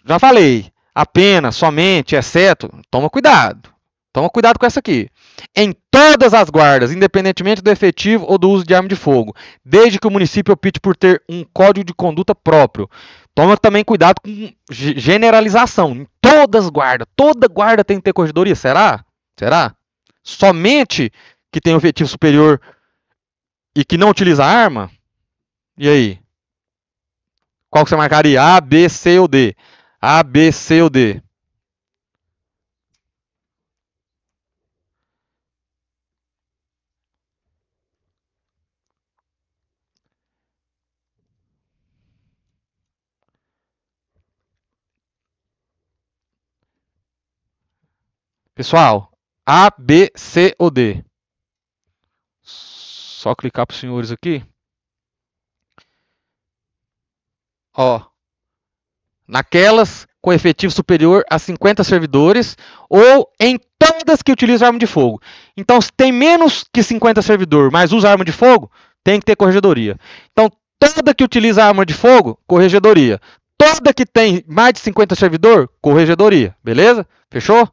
Já falei. Apenas, somente, exceto, toma cuidado. Toma cuidado com essa aqui. Em todas as guardas, independentemente do efetivo ou do uso de arma de fogo, desde que o município opte por ter um código de conduta próprio. Toma também cuidado com generalização. Em todas as guardas, toda guarda tem que ter corregedoria. Será? Será? Somente que tem um efetivo superior e que não utiliza arma? E aí? Qual que você marcaria? A, B, C ou D? A, B, C ou D? Pessoal, A, B, C ou D? Só clicar para os senhores aqui. Ó, naquelas com efetivo superior a 50 servidores ou em todas que utilizam arma de fogo. Então, se tem menos que 50 servidores, mas usa arma de fogo, tem que ter corregedoria. Então, toda que utiliza arma de fogo, corregedoria. Toda que tem mais de 50 servidores, corregedoria. Beleza? Fechou?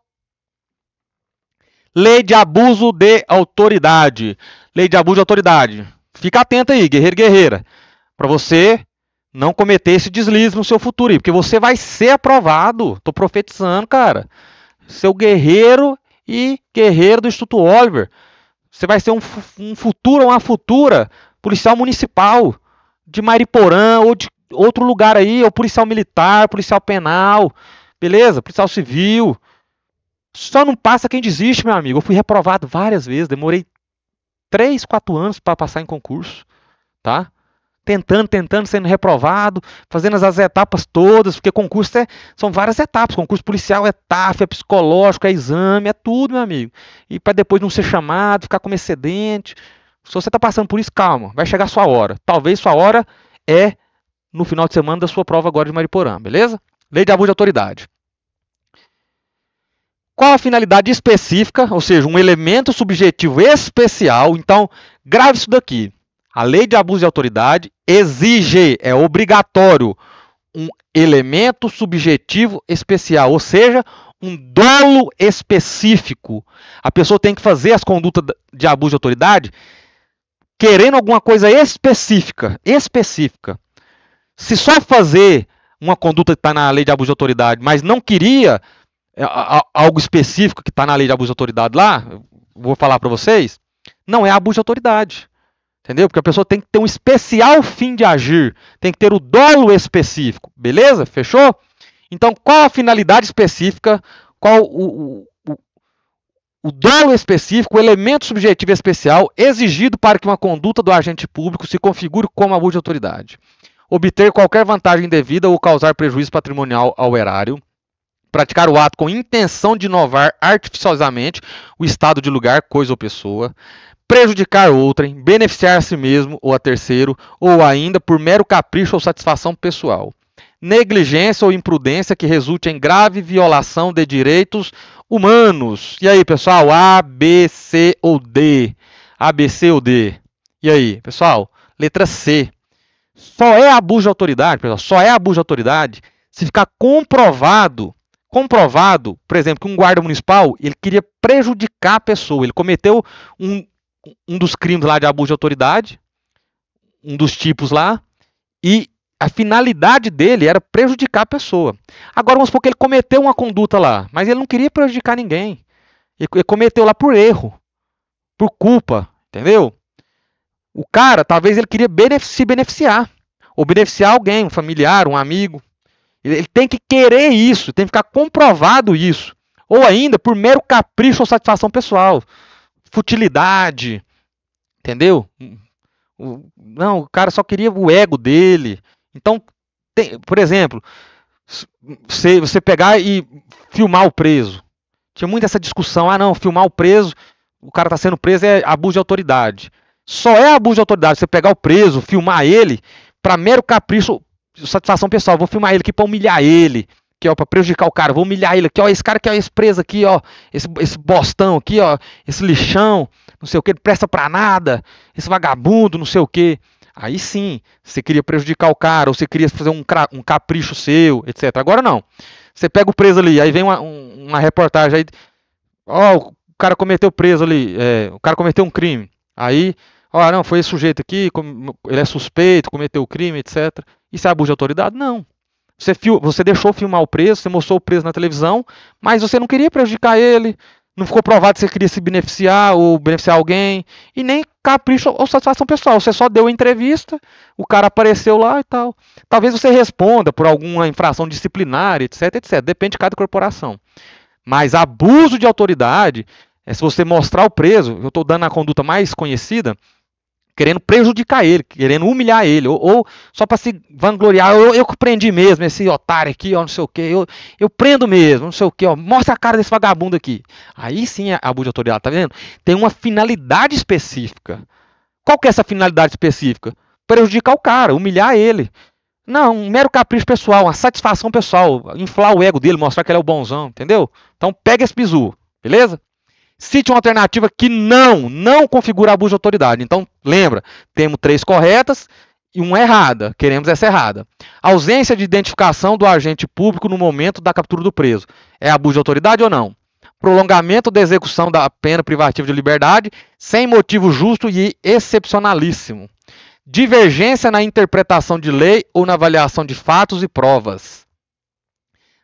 Lei de abuso de autoridade. Lei de abuso de autoridade. Fica atento aí, guerreiro e guerreira, para você não cometer esse deslize no seu futuro aí, porque você vai ser aprovado. Tô profetizando, cara. Seu guerreiro e guerreiro do Instituto Oliver. Você vai ser um futuro ou uma futura policial municipal de Mariporã ou de outro lugar aí, ou policial militar, policial penal, beleza? Policial civil. Só não passa quem desiste, meu amigo. Eu fui reprovado várias vezes, demorei 3, 4 anos para passar em concurso, tá? Tentando, sendo reprovado, fazendo as etapas todas, porque concurso são várias etapas. Concurso policial é TAF, é psicológico, é exame, é tudo, meu amigo. E para depois não ser chamado, ficar como excedente. Se você está passando por isso, calma, vai chegar a sua hora. Talvez sua hora é no final de semana da sua prova agora de Mariporã, beleza? Lei de abuso de autoridade. Qual a finalidade específica, ou seja, um elemento subjetivo especial? Então, grave isso daqui. A lei de abuso de autoridade exige, é obrigatório, um elemento subjetivo especial, ou seja, um dolo específico. A pessoa tem que fazer as condutas de abuso de autoridade querendo alguma coisa específica. Se só fazer uma conduta que está na lei de abuso de autoridade, mas não queria algo específico que está na lei de abuso de autoridade lá, vou falar para vocês, não é abuso de autoridade. Entendeu? Porque a pessoa tem que ter um especial fim de agir, tem que ter o dolo específico, beleza? Fechou? Então, qual a finalidade específica, qual o dolo específico, o elemento subjetivo especial exigido para que uma conduta do agente público se configure como abuso de autoridade? Obter qualquer vantagem indevida ou causar prejuízo patrimonial ao erário, praticar o ato com intenção de inovar artificiosamente o estado de lugar, coisa ou pessoa, prejudicar outrem, beneficiar a si mesmo ou a terceiro, ou ainda por mero capricho ou satisfação pessoal. Negligência ou imprudência que resulte em grave violação de direitos humanos. E aí, pessoal? A, B, C ou D? A, B, C ou D? E aí, pessoal? Letra C. Só é abuso de autoridade, pessoal, só é abuso de autoridade se ficar comprovado, por exemplo, que um guarda municipal, ele queria prejudicar a pessoa, ele cometeu um dos crimes lá de abuso de autoridade, um dos tipos lá, e a finalidade dele era prejudicar a pessoa. Agora vamos supor que ele cometeu uma conduta lá, mas ele não queria prejudicar ninguém. Ele cometeu lá por erro, por culpa, entendeu? O cara, talvez ele queria se beneficiar, ou beneficiar alguém, um familiar, um amigo. Ele tem que querer isso, tem que ficar comprovado isso. Ou ainda por mero capricho ou satisfação pessoal. Futilidade, entendeu? Não, o cara só queria o ego dele. Então, por exemplo, você pegar e filmar o preso. Tinha muito essa discussão, não, filmar o preso, o cara está sendo preso é abuso de autoridade. Só é abuso de autoridade você pegar o preso, filmar ele, para mero capricho, satisfação pessoal. Vou filmar ele aqui para humilhar ele, que ó, para prejudicar o cara. Vou humilhar ele aqui, ó, esse cara aqui, ó, esse preso aqui, ó, esse bostão aqui, ó, esse lixão, não sei o que, não presta para nada, esse vagabundo, não sei o que. Aí sim, você queria prejudicar o cara, ou você queria fazer um capricho seu, etc. Agora não. Você pega o preso ali, aí vem uma reportagem aí, ó, o cara cometeu preso ali, o cara cometeu um crime. Aí, ó, não, foi esse sujeito aqui, ele é suspeito, cometeu o crime, etc. Isso é abuso de autoridade? Não. Você deixou filmar o preso, você mostrou o preso na televisão, mas você não queria prejudicar ele, não ficou provado que você queria se beneficiar ou beneficiar alguém, e nem capricho ou satisfação pessoal. Você só deu a entrevista, o cara apareceu lá e tal. Talvez você responda por alguma infração disciplinar, etc, etc. Depende de cada corporação. Mas abuso de autoridade é se você mostrar o preso, eu estou dando a conduta mais conhecida, querendo prejudicar ele, querendo humilhar ele, ou só para se vangloriar, eu que prendi mesmo, esse otário aqui, ó, não sei o que, eu prendo mesmo, não sei o que, ó, mostra a cara desse vagabundo aqui. Aí sim é abuso de autoridade, tá vendo? Tem uma finalidade específica. Qual que é essa finalidade específica? Prejudicar o cara, humilhar ele. Não, um mero capricho pessoal, uma satisfação pessoal, inflar o ego dele, mostrar que ele é o bonzão, entendeu? Então pega esse bizu, beleza? Cite uma alternativa que não configura abuso de autoridade. Então, lembra, temos 3 corretas e uma errada. Queremos essa errada. Ausência de identificação do agente público no momento da captura do preso. É abuso de autoridade ou não? Prolongamento da execução da pena privativa de liberdade sem motivo justo e excepcionalíssimo. Divergência na interpretação de lei ou na avaliação de fatos e provas.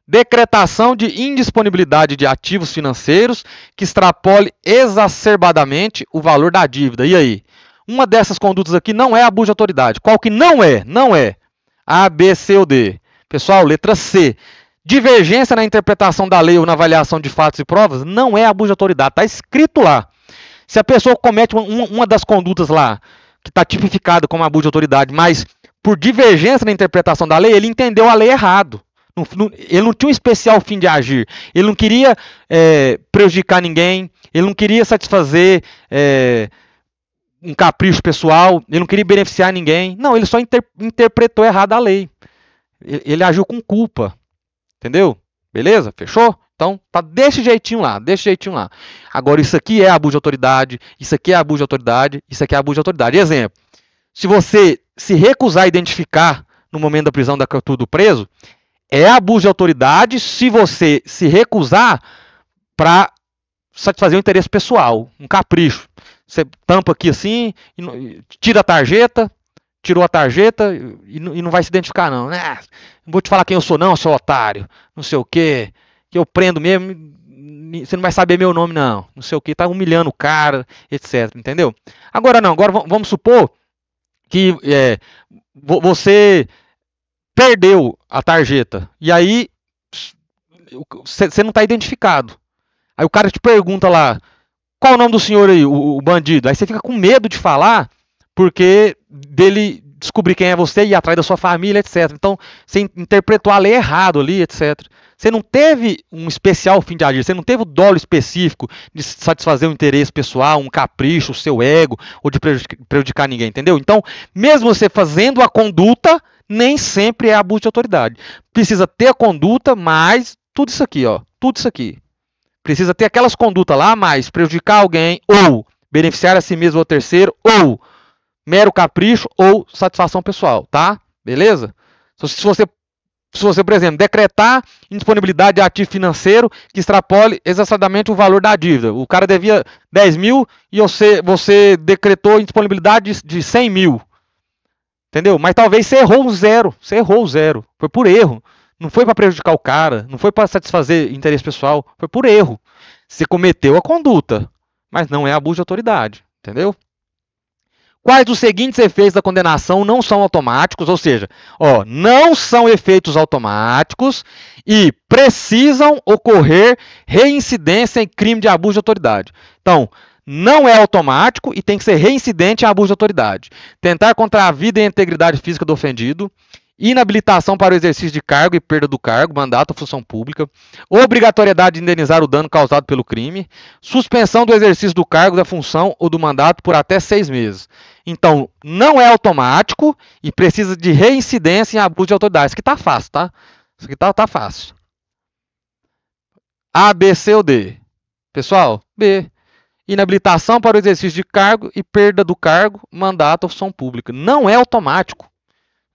Decretação de indisponibilidade de ativos financeiros que extrapole exacerbadamente o valor da dívida. E aí? Uma dessas condutas aqui não é abuso de autoridade. Qual que não é? Não é. A, B, C ou D. Pessoal, letra C. Divergência na interpretação da lei ou na avaliação de fatos e provas não é abuso de autoridade. Está escrito lá. Se a pessoa comete uma das condutas lá, que está tipificada como abuso de autoridade, mas por divergência na interpretação da lei, ele entendeu a lei errado. Ele não tinha um especial fim de agir. Ele não queria prejudicar ninguém. Ele não queria satisfazer um capricho pessoal, ele não queria beneficiar ninguém. Não, ele só interpretou errado a lei. Ele agiu com culpa. Entendeu? Beleza? Fechou? Então, tá desse jeitinho lá, desse jeitinho lá. Agora, isso aqui é abuso de autoridade, isso aqui é abuso de autoridade, isso aqui é abuso de autoridade. Exemplo, se você se recusar a identificar no momento da prisão, da captura do preso, é abuso de autoridade se você se recusar para satisfazer um interesse pessoal, um capricho. Você tampa aqui assim, tira a tarjeta, tirou a tarjeta e não vai se identificar não. Não vou te falar quem eu sou não, seu otário, não sei o quê, que eu prendo mesmo, você não vai saber meu nome não sei o quê, tá humilhando o cara, etc, entendeu? Agora não, agora vamos supor que você perdeu a tarjeta e aí você não está identificado. Aí o cara te pergunta lá, qual é o nome do senhor aí, o bandido? Aí você fica com medo de falar, porque dele descobrir quem é você e ir atrás da sua família, etc. Então, você interpretou a lei errado ali, etc. Você não teve um especial fim de agir, você não teve o dolo específico de satisfazer um interesse pessoal, um capricho, o seu ego, ou de prejudicar ninguém, entendeu? Então, mesmo você fazendo a conduta, nem sempre é abuso de autoridade. Precisa ter a conduta, mas tudo isso aqui, ó, tudo isso aqui. Precisa ter aquelas condutas lá, mas prejudicar alguém, ou beneficiar a si mesmo ou terceiro, ou mero capricho, ou satisfação pessoal, tá? Beleza? Se você, por exemplo, decretar indisponibilidade de ativo financeiro que extrapole exageradamente o valor da dívida. O cara devia 10 mil e você decretou indisponibilidade de 100 mil. Entendeu? Mas talvez você errou o zero. Você errou o zero. Foi por erro. Não foi para prejudicar o cara. Não foi para satisfazer interesse pessoal. Foi por erro. Você cometeu a conduta. Mas não é abuso de autoridade. Entendeu? Quais dos seguintes efeitos da condenação não são automáticos? Ou seja, não são efeitos automáticos e precisam ocorrer reincidência em crime de abuso de autoridade. Então, não é automático e tem que ser reincidente em abuso de autoridade. Tentar contra a vida e a integridade física do ofendido, inabilitação para o exercício de cargo e perda do cargo, mandato ou função pública, obrigatoriedade de indenizar o dano causado pelo crime, suspensão do exercício do cargo, da função ou do mandato por até 6 meses. Então, não é automático e precisa de reincidência em abuso de autoridade. Isso aqui tá fácil, tá? Isso aqui tá fácil. A, B, C ou D? Pessoal, B. Inabilitação para o exercício de cargo e perda do cargo, mandato ou função pública. Não é automático.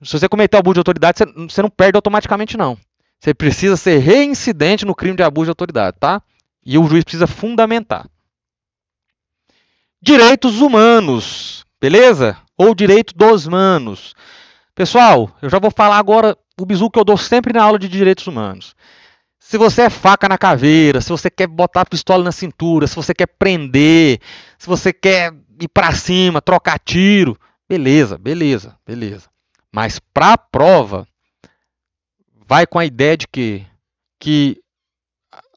Se você cometer abuso de autoridade, você não perde automaticamente, não. Você precisa ser reincidente no crime de abuso de autoridade, tá? E o juiz precisa fundamentar. Direitos humanos, beleza? Ou direito dos humanos. Pessoal, eu já vou falar agora o bizu que eu dou sempre na aula de direitos humanos. Se você é faca na caveira, se você quer botar a pistola na cintura, se você quer prender, se você quer ir pra cima, trocar tiro, beleza, beleza, beleza. Mas para a prova, vai com a ideia de que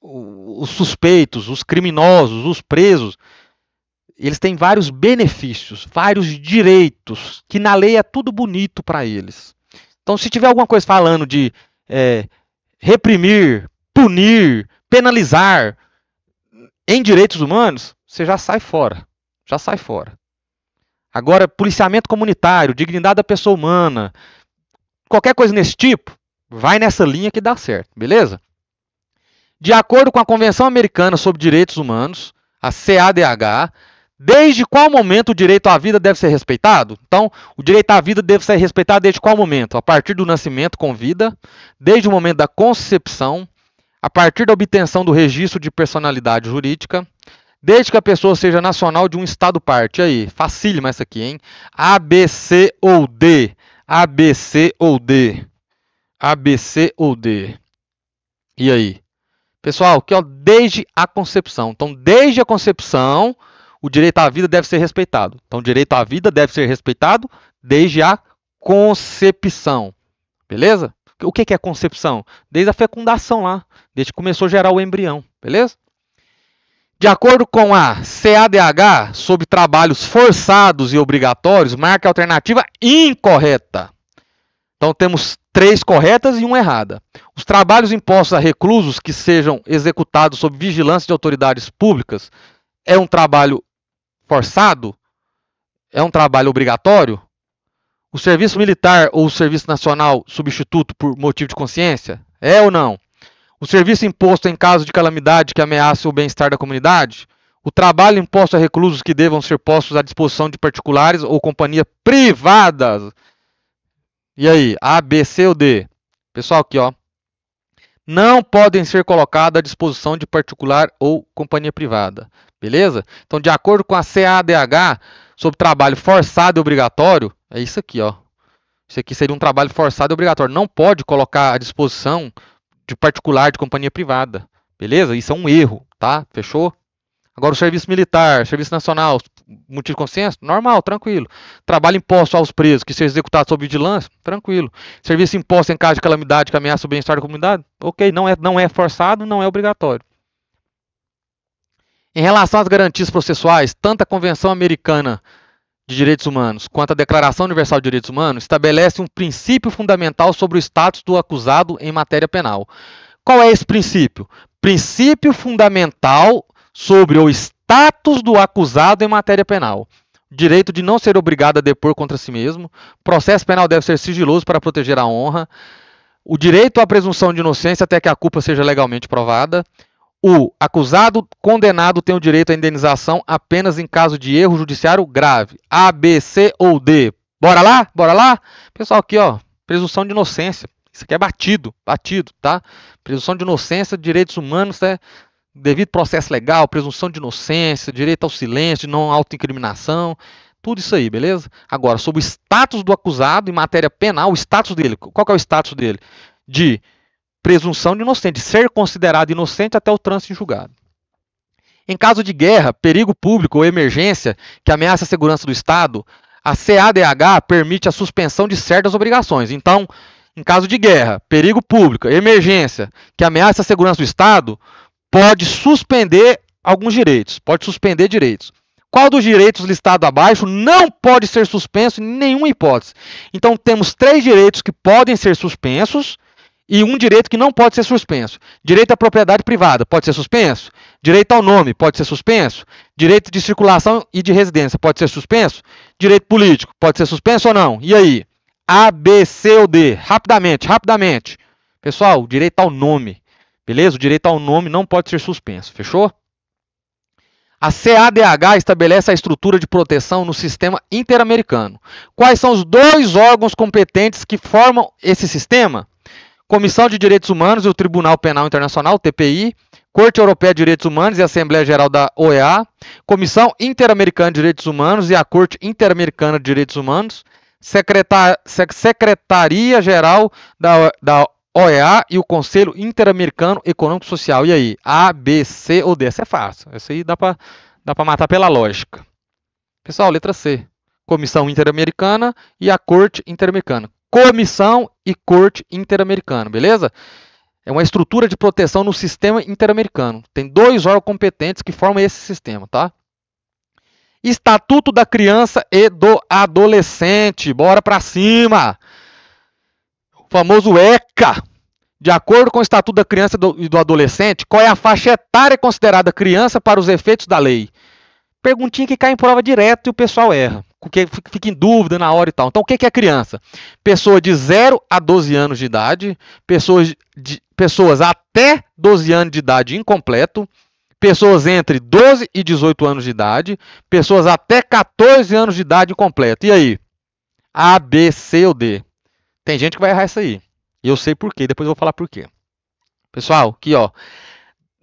os suspeitos, os criminosos, os presos, eles têm vários benefícios, vários direitos, que na lei é tudo bonito para eles. Então, se tiver alguma coisa falando de reprimir, punir, penalizar em direitos humanos, você já sai fora. Já sai fora. Agora, policiamento comunitário, dignidade da pessoa humana, qualquer coisa nesse tipo, vai nessa linha que dá certo, beleza? De acordo com a Convenção Americana sobre Direitos Humanos, a CADH, desde qual momento o direito à vida deve ser respeitado? Então, o direito à vida deve ser respeitado desde qual momento? A partir do nascimento com vida, desde o momento da concepção, a partir da obtenção do registro de personalidade jurídica, desde que a pessoa seja nacional de um estado parte. E aí, facílima essa aqui, hein? A, B, C ou D. A, B, C ou D. A, B, C ou D. E aí? Pessoal, aqui ó, desde a concepção. Então, desde a concepção, o direito à vida deve ser respeitado. Então, o direito à vida deve ser respeitado desde a concepção. Beleza? O que é concepção? Desde a fecundação lá. Desde que começou a gerar o embrião. Beleza? De acordo com a CADH, sobre trabalhos forçados e obrigatórios, marca a alternativa incorreta. Então temos 3 corretas e 1 errada. Os trabalhos impostos a reclusos que sejam executados sob vigilância de autoridades públicas é um trabalho forçado? é um trabalho obrigatório? O serviço militar ou o serviço nacional substituto por motivo de consciência? É ou não? O serviço imposto em caso de calamidade que ameace o bem-estar da comunidade? O trabalho imposto a reclusos que devam ser postos à disposição de particulares ou companhias privadas? E aí, A, B, C ou D? Pessoal, aqui, ó. Não podem ser colocados à disposição de particular ou companhia privada. Beleza? Então, de acordo com a CADH, sobre trabalho forçado e obrigatório, é isso aqui, ó. Isso aqui seria um trabalho forçado e obrigatório. Não pode colocar à disposição de particular, de companhia privada. Beleza? Isso é um erro, tá? Fechou? Agora, o serviço militar, serviço nacional, motivo de consciência, normal, tranquilo. Trabalho imposto aos presos, que seja executado sob vigilância, tranquilo. Serviço imposto em caso de calamidade que ameaça o bem-estar da comunidade, ok, não é forçado, não é obrigatório. Em relação às garantias processuais, tanto a Convenção Americana de Direitos Humanos quanto a Declaração Universal de Direitos Humanos estabelece um princípio fundamental sobre o status do acusado em matéria penal. Qual é esse princípio? Princípio fundamental sobre o status do acusado em matéria penal. Direito de não ser obrigado a depor contra si mesmo. Processo penal deve ser sigiloso para proteger a honra. O direito à presunção de inocência até que a culpa seja legalmente provada. O acusado condenado tem o direito à indenização apenas em caso de erro judiciário grave. A, B, C ou D. Bora lá? Bora lá? Pessoal, aqui, ó, presunção de inocência. Isso aqui é batido, tá? Presunção de inocência, direitos humanos, devido processo legal, presunção de inocência, direito ao silêncio, de não autoincriminação, tudo isso aí, beleza? Agora, sobre o status do acusado em matéria penal, o status dele, qual que é o status dele? De presunção de inocente, de ser considerado inocente até o trânsito em julgado. Em caso de guerra, perigo público ou emergência que ameaça a segurança do Estado, a CADH permite a suspensão de certas obrigações. Então, em caso de guerra, perigo público, emergência que ameaça a segurança do Estado, pode suspender alguns direitos, pode suspender direitos. Qual dos direitos listados abaixo não pode ser suspenso em nenhuma hipótese? Então, temos 3 direitos que podem ser suspensos e um direito que não pode ser suspenso. Direito à propriedade privada pode ser suspenso? Direito ao nome pode ser suspenso? Direito de circulação e de residência pode ser suspenso? Direito político pode ser suspenso ou não? E aí? A, B, C ou D? Rapidamente. Pessoal, direito ao nome. Beleza? O direito ao nome não pode ser suspenso. Fechou? A CADH estabelece a estrutura de proteção no sistema interamericano. Quais são os 2 órgãos competentes que formam esse sistema? Comissão de Direitos Humanos e o Tribunal Penal Internacional, TPI, Corte Europeia de Direitos Humanos e a Assembleia Geral da OEA, Comissão Interamericana de Direitos Humanos e a Corte Interamericana de Direitos Humanos, Secretaria-Geral da OEA e o Conselho Interamericano Econômico e Social. E aí? A, B, C ou D? Essa é fácil. Essa aí dá para matar pela lógica. Pessoal, letra C. Comissão Interamericana e a Corte Interamericana. Comissão e Corte Interamericana, beleza? É uma estrutura de proteção no sistema interamericano. Tem 2 órgãos competentes que formam esse sistema, tá? Estatuto da Criança e do Adolescente. Bora pra cima! O famoso ECA. De acordo com o Estatuto da Criança e do Adolescente, qual é a faixa etária considerada criança para os efeitos da lei? Perguntinha que cai em prova direto e o pessoal erra. Porque fica em dúvida na hora e tal. Então, o que é criança? Pessoa de 0 a 12 anos de idade, pessoas até 12 anos de idade incompleto, pessoas entre 12 e 18 anos de idade, pessoas até 14 anos de idade incompleto. E aí? A, B, C ou D? Tem gente que vai errar isso aí. E eu sei por quê, depois eu vou falar por quê. Pessoal, aqui ó.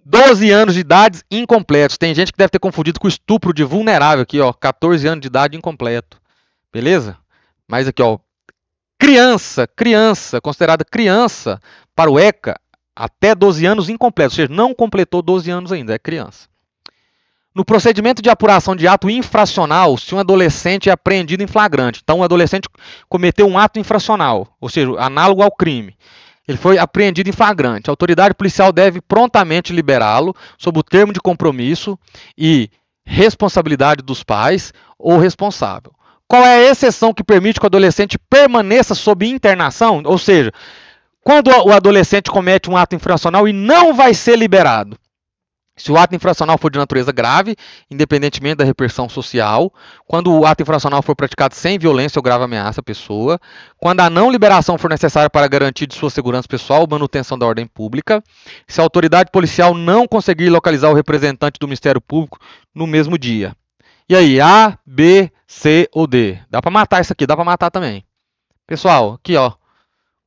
12 anos de idade incompletos. Tem gente que deve ter confundido com estupro de vulnerável aqui, ó. 14 anos de idade incompleto. Beleza? Mas aqui, ó. Criança, considerada criança para o ECA, até 12 anos incompleto. Ou seja, não completou 12 anos ainda, é criança. No procedimento de apuração de ato infracional, se um adolescente é apreendido em flagrante, então um adolescente cometeu um ato infracional, ou seja, análogo ao crime, ele foi apreendido em flagrante, a autoridade policial deve prontamente liberá-lo sob o termo de compromisso e responsabilidade dos pais ou responsável. Qual é a exceção que permite que o adolescente permaneça sob internação? Ou seja, quando o adolescente comete um ato infracional e não vai ser liberado. Se o ato infracional for de natureza grave, independentemente da repressão social, quando o ato infracional for praticado sem violência ou grave ameaça à pessoa, quando a não liberação for necessária para garantir de sua segurança pessoal ou manutenção da ordem pública, se a autoridade policial não conseguir localizar o representante do Ministério Público no mesmo dia. E aí, A, B, C ou D? Dá para matar isso aqui, dá para matar também. Pessoal, aqui ó.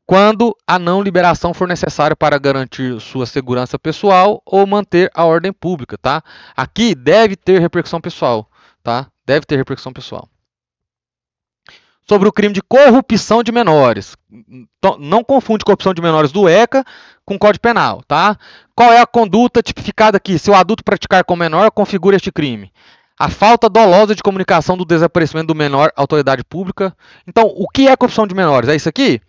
Quando a não liberação for necessária para garantir sua segurança pessoal ou manter a ordem pública, tá? Aqui deve ter repercussão pessoal, tá? Deve ter repercussão pessoal. Sobre o crime de corrupção de menores. Não confunde corrupção de menores do ECA com Código Penal, tá? Qual é a conduta tipificada aqui? Se o adulto praticar com o menor, configura este crime. A falta dolosa de comunicação do desaparecimento do menor à autoridade pública. Então, o que é corrupção de menores? É isso aqui?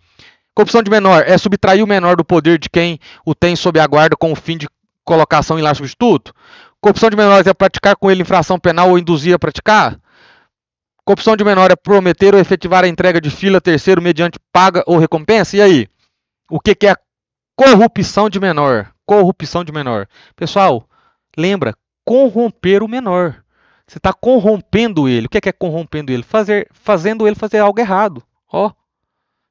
Corrupção de menor é subtrair o menor do poder de quem o tem sob a guarda com o fim de colocação em lar substituto? Corrupção de menores é praticar com ele infração penal ou induzir a praticar? Corrupção de menor é prometer ou efetivar a entrega de fila a terceiro mediante paga ou recompensa? E aí? O que é corrupção de menor? Corrupção de menor. Pessoal, lembra, corromper o menor. Você está corrompendo ele. O que é corrompendo ele? Fazendo ele fazer algo errado. Ó.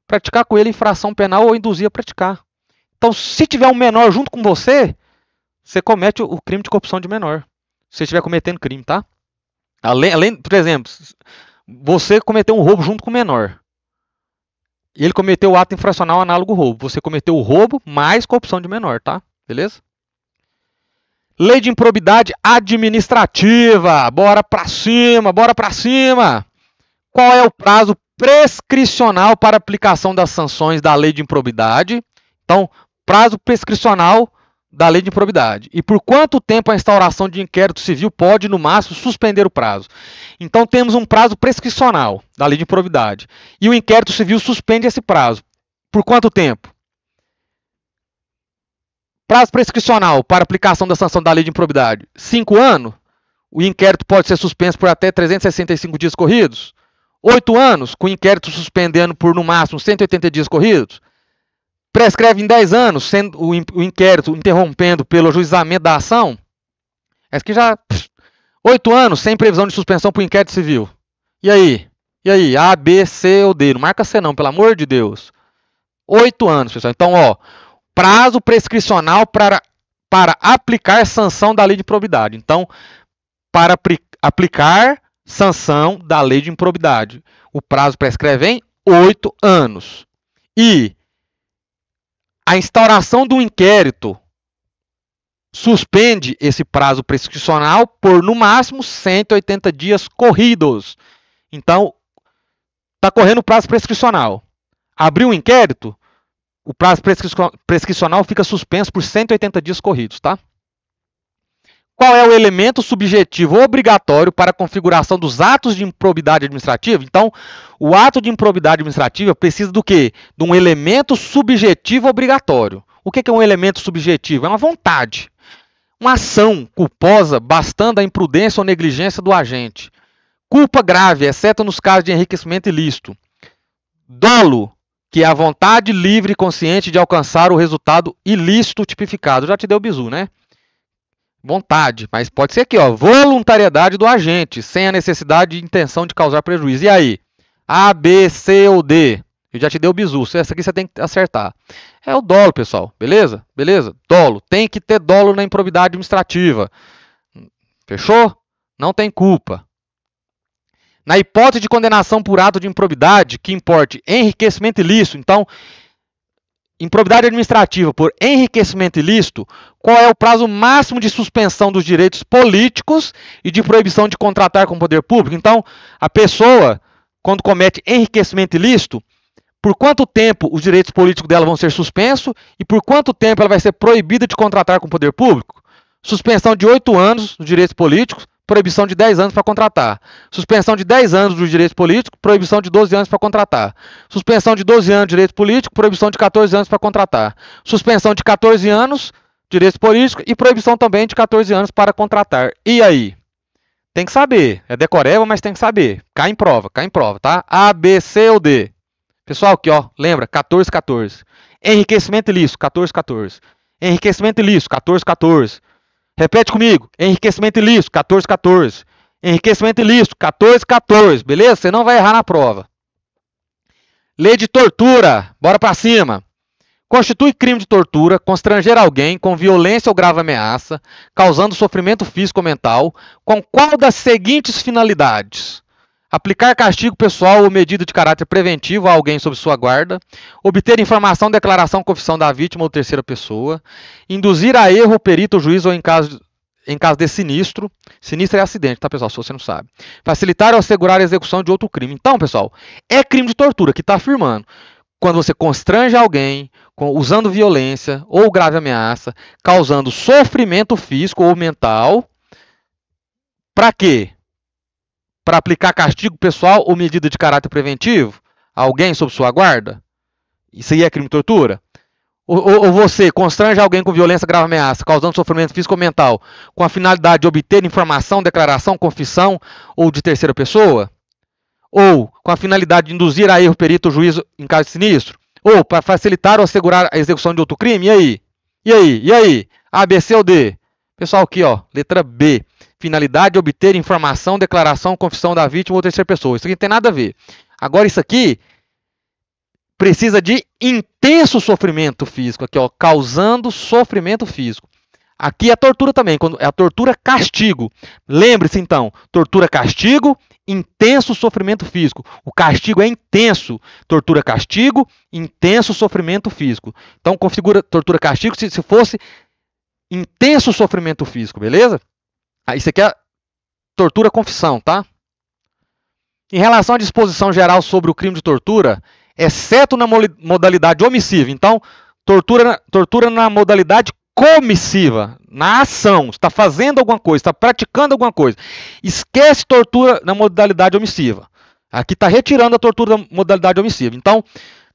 Praticar com ele infração penal ou induzir a praticar. Então, se tiver um menor junto com você, você comete o crime de corrupção de menor. Se você estiver cometendo crime, tá? Além, por exemplo, você cometeu um roubo junto com o menor. E ele cometeu o ato infracional análogo ao roubo. Você cometeu o roubo mais corrupção de menor, tá? Beleza? Lei de improbidade administrativa. Bora pra cima, bora pra cima. Qual é o prazo prescricional para aplicação das sanções da lei de improbidade? Então, prazo prescricional da lei de improbidade. E por quanto tempo a instauração de inquérito civil pode, no máximo, suspender o prazo? Então, temos um prazo prescricional da lei de improbidade. E o inquérito civil suspende esse prazo. Por quanto tempo? Prazo prescricional para aplicação da sanção da lei de improbidade: 5 anos. O inquérito pode ser suspenso por até 365 dias corridos. 8 anos, com o inquérito suspendendo por, no máximo, 180 dias corridos. Prescreve em 10 anos, sendo o inquérito interrompendo pelo ajuizamento da ação. Essa aqui já... 8 anos, sem previsão de suspensão por inquérito civil. E aí? E aí? A, B, C ou D? Não marca C não, pelo amor de Deus. 8 anos, pessoal. Então, ó, prazo prescricional para aplicar sanção da lei de improbidade. Então, para aplicar sanção da lei de improbidade, o prazo prescreve em 8 anos. E a instauração do inquérito suspende esse prazo prescricional por, no máximo, 180 dias corridos. Então, está correndo o prazo prescricional. Abriu o inquérito, o prazo prescricional fica suspenso por 180 dias corridos, tá? Qual é o elemento subjetivo obrigatório para a configuração dos atos de improbidade administrativa? Então, o ato de improbidade administrativa precisa do quê? De um elemento subjetivo obrigatório. O que é um elemento subjetivo? É uma vontade. Uma ação culposa, bastando a imprudência ou negligência do agente. Culpa grave, exceto nos casos de enriquecimento ilícito. Dolo, que é a vontade livre e consciente de alcançar o resultado ilícito tipificado. Já te deu o bizu, né? Vontade, mas pode ser aqui, ó, voluntariedade do agente, sem a necessidade de intenção de causar prejuízo. E aí? A, B, C ou D? Eu já te dei o bizu, essa aqui você tem que acertar. É o dolo, pessoal, beleza? Beleza? Dolo, tem que ter dolo na improbidade administrativa. Fechou? Não tem culpa. Na hipótese de condenação por ato de improbidade, que importe enriquecimento ilícito, então... Improbidade administrativa por enriquecimento ilícito, qual é o prazo máximo de suspensão dos direitos políticos e de proibição de contratar com o poder público? Então, a pessoa, quando comete enriquecimento ilícito, por quanto tempo os direitos políticos dela vão ser suspensos e por quanto tempo ela vai ser proibida de contratar com o poder público? Suspensão de 8 anos dos direitos políticos, proibição de 10 anos para contratar. Suspensão de 10 anos dos direitos políticos, proibição de 12 anos para contratar. Suspensão de 12 anos de direitos políticos, proibição de 14 anos para contratar. Suspensão de 14 anos de direitos políticos e proibição também de 14 anos para contratar. E aí? Tem que saber. É decoreba, mas tem que saber. Cai em prova, tá? A, B, C ou D? Pessoal, aqui, ó, lembra? 14, 14. Enriquecimento ilícito, 14, 14. Enriquecimento ilícito, 14, 14. Repete comigo. Enriquecimento ilícito, 1414. Enriquecimento ilícito, 1414. Beleza? Você não vai errar na prova. Lei de tortura. Bora pra cima. Constitui crime de tortura constranger alguém com violência ou grave ameaça, causando sofrimento físico ou mental, com qual das seguintes finalidades? Aplicar castigo pessoal ou medida de caráter preventivo a alguém sob sua guarda, obter informação, declaração, confissão da vítima ou terceira pessoa, induzir a erro o perito, o juiz ou em caso de sinistro. Sinistro é acidente, tá, pessoal? Se você não sabe. Facilitar ou assegurar a execução de outro crime. Então, pessoal, é crime de tortura que está afirmando. Quando você constrange alguém usando violência ou grave ameaça, causando sofrimento físico ou mental, para quê? Para aplicar castigo pessoal ou medida de caráter preventivo a alguém sob sua guarda? Isso aí é crime de tortura? Ou você constrange alguém com violência, grave ameaça, causando sofrimento físico ou mental, com a finalidade de obter informação, declaração, confissão ou de terceira pessoa? Ou com a finalidade de induzir a erro perito ou juízo em caso de sinistro? Ou para facilitar ou assegurar a execução de outro crime? E aí? E aí? E aí? A, B, C ou D? Pessoal, aqui, ó, letra B. Finalidade de obter informação, declaração, confissão da vítima ou terceira pessoa. Isso aqui não tem nada a ver. Agora, isso aqui precisa de intenso sofrimento físico. Aqui, ó, causando sofrimento físico. Aqui é tortura também, quando é a tortura castigo. Lembre-se então, tortura castigo, intenso sofrimento físico. O castigo é intenso. Tortura castigo, intenso sofrimento físico. Então configura tortura castigo se fosse intenso sofrimento físico, beleza? Isso aqui é tortura confissão, tá? Em relação à disposição geral sobre o crime de tortura, exceto na modalidade omissiva. Então, tortura na modalidade comissiva, na ação, está fazendo alguma coisa, está praticando alguma coisa. Esquece tortura na modalidade omissiva. Aqui está retirando a tortura da modalidade omissiva. Então,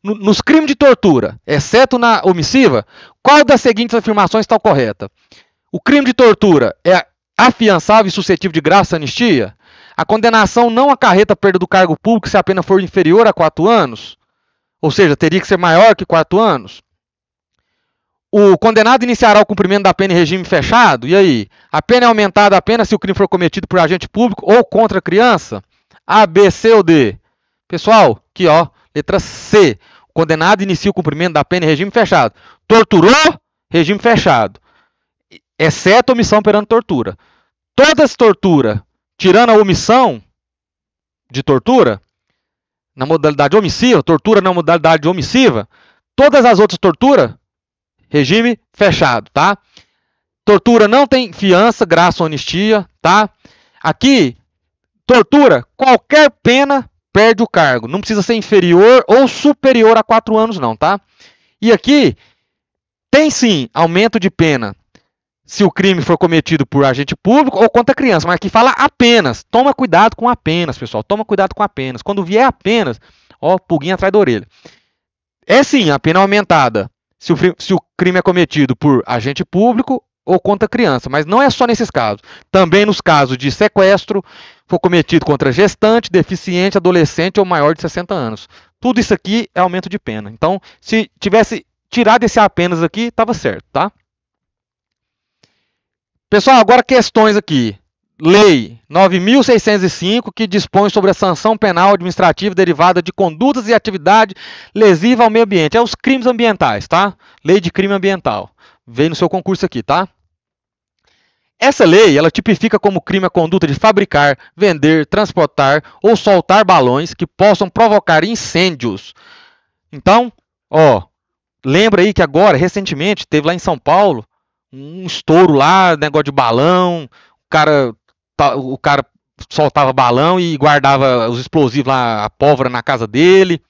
nos crimes de tortura, exceto na omissiva, qual das seguintes afirmações está correta? O crime de tortura é afiançável e suscetível de graça e anistia? A condenação não acarreta perda do cargo público se a pena for inferior a 4 anos? Ou seja, teria que ser maior que 4 anos? O condenado iniciará o cumprimento da pena em regime fechado? E aí? A pena é aumentada apenas se o crime for cometido por agente público ou contra criança? A, B, C ou D? Pessoal, aqui ó, letra C. O condenado inicia o cumprimento da pena em regime fechado. Torturou? Regime fechado. Exceto omissão perante tortura. Todas as torturas, tirando a omissão de tortura, na modalidade omissiva, tortura na modalidade omissiva, todas as outras torturas, regime fechado, tá? Tortura não tem fiança, graça ou anistia, tá? Aqui, tortura, qualquer pena perde o cargo. Não precisa ser inferior ou superior a 4 anos, não, tá? E aqui, tem sim aumento de pena se o crime for cometido por agente público ou contra criança. Mas aqui fala apenas. Toma cuidado com apenas, pessoal. Toma cuidado com apenas. Quando vier apenas, ó, pulguinha atrás da orelha. É sim a pena aumentada se o crime é cometido por agente público ou contra criança, mas não é só nesses casos. Também nos casos de sequestro, for cometido contra gestante, deficiente, adolescente ou maior de 60 anos. Tudo isso aqui é aumento de pena. Então, se tivesse tirado esse apenas aqui, estava certo, tá? Pessoal, agora questões aqui. Lei 9.605, que dispõe sobre a sanção penal administrativa derivada de condutas e atividade lesiva ao meio ambiente. É os crimes ambientais, tá? Lei de crime ambiental. Veio no seu concurso aqui, tá? Essa lei, ela tipifica como crime a conduta de fabricar, vender, transportar ou soltar balões que possam provocar incêndios. Então, ó, lembra aí que agora, recentemente, teve lá em São Paulo um estouro lá, negócio de balão, o cara soltava balão e guardava os explosivos lá, a pólvora na casa dele,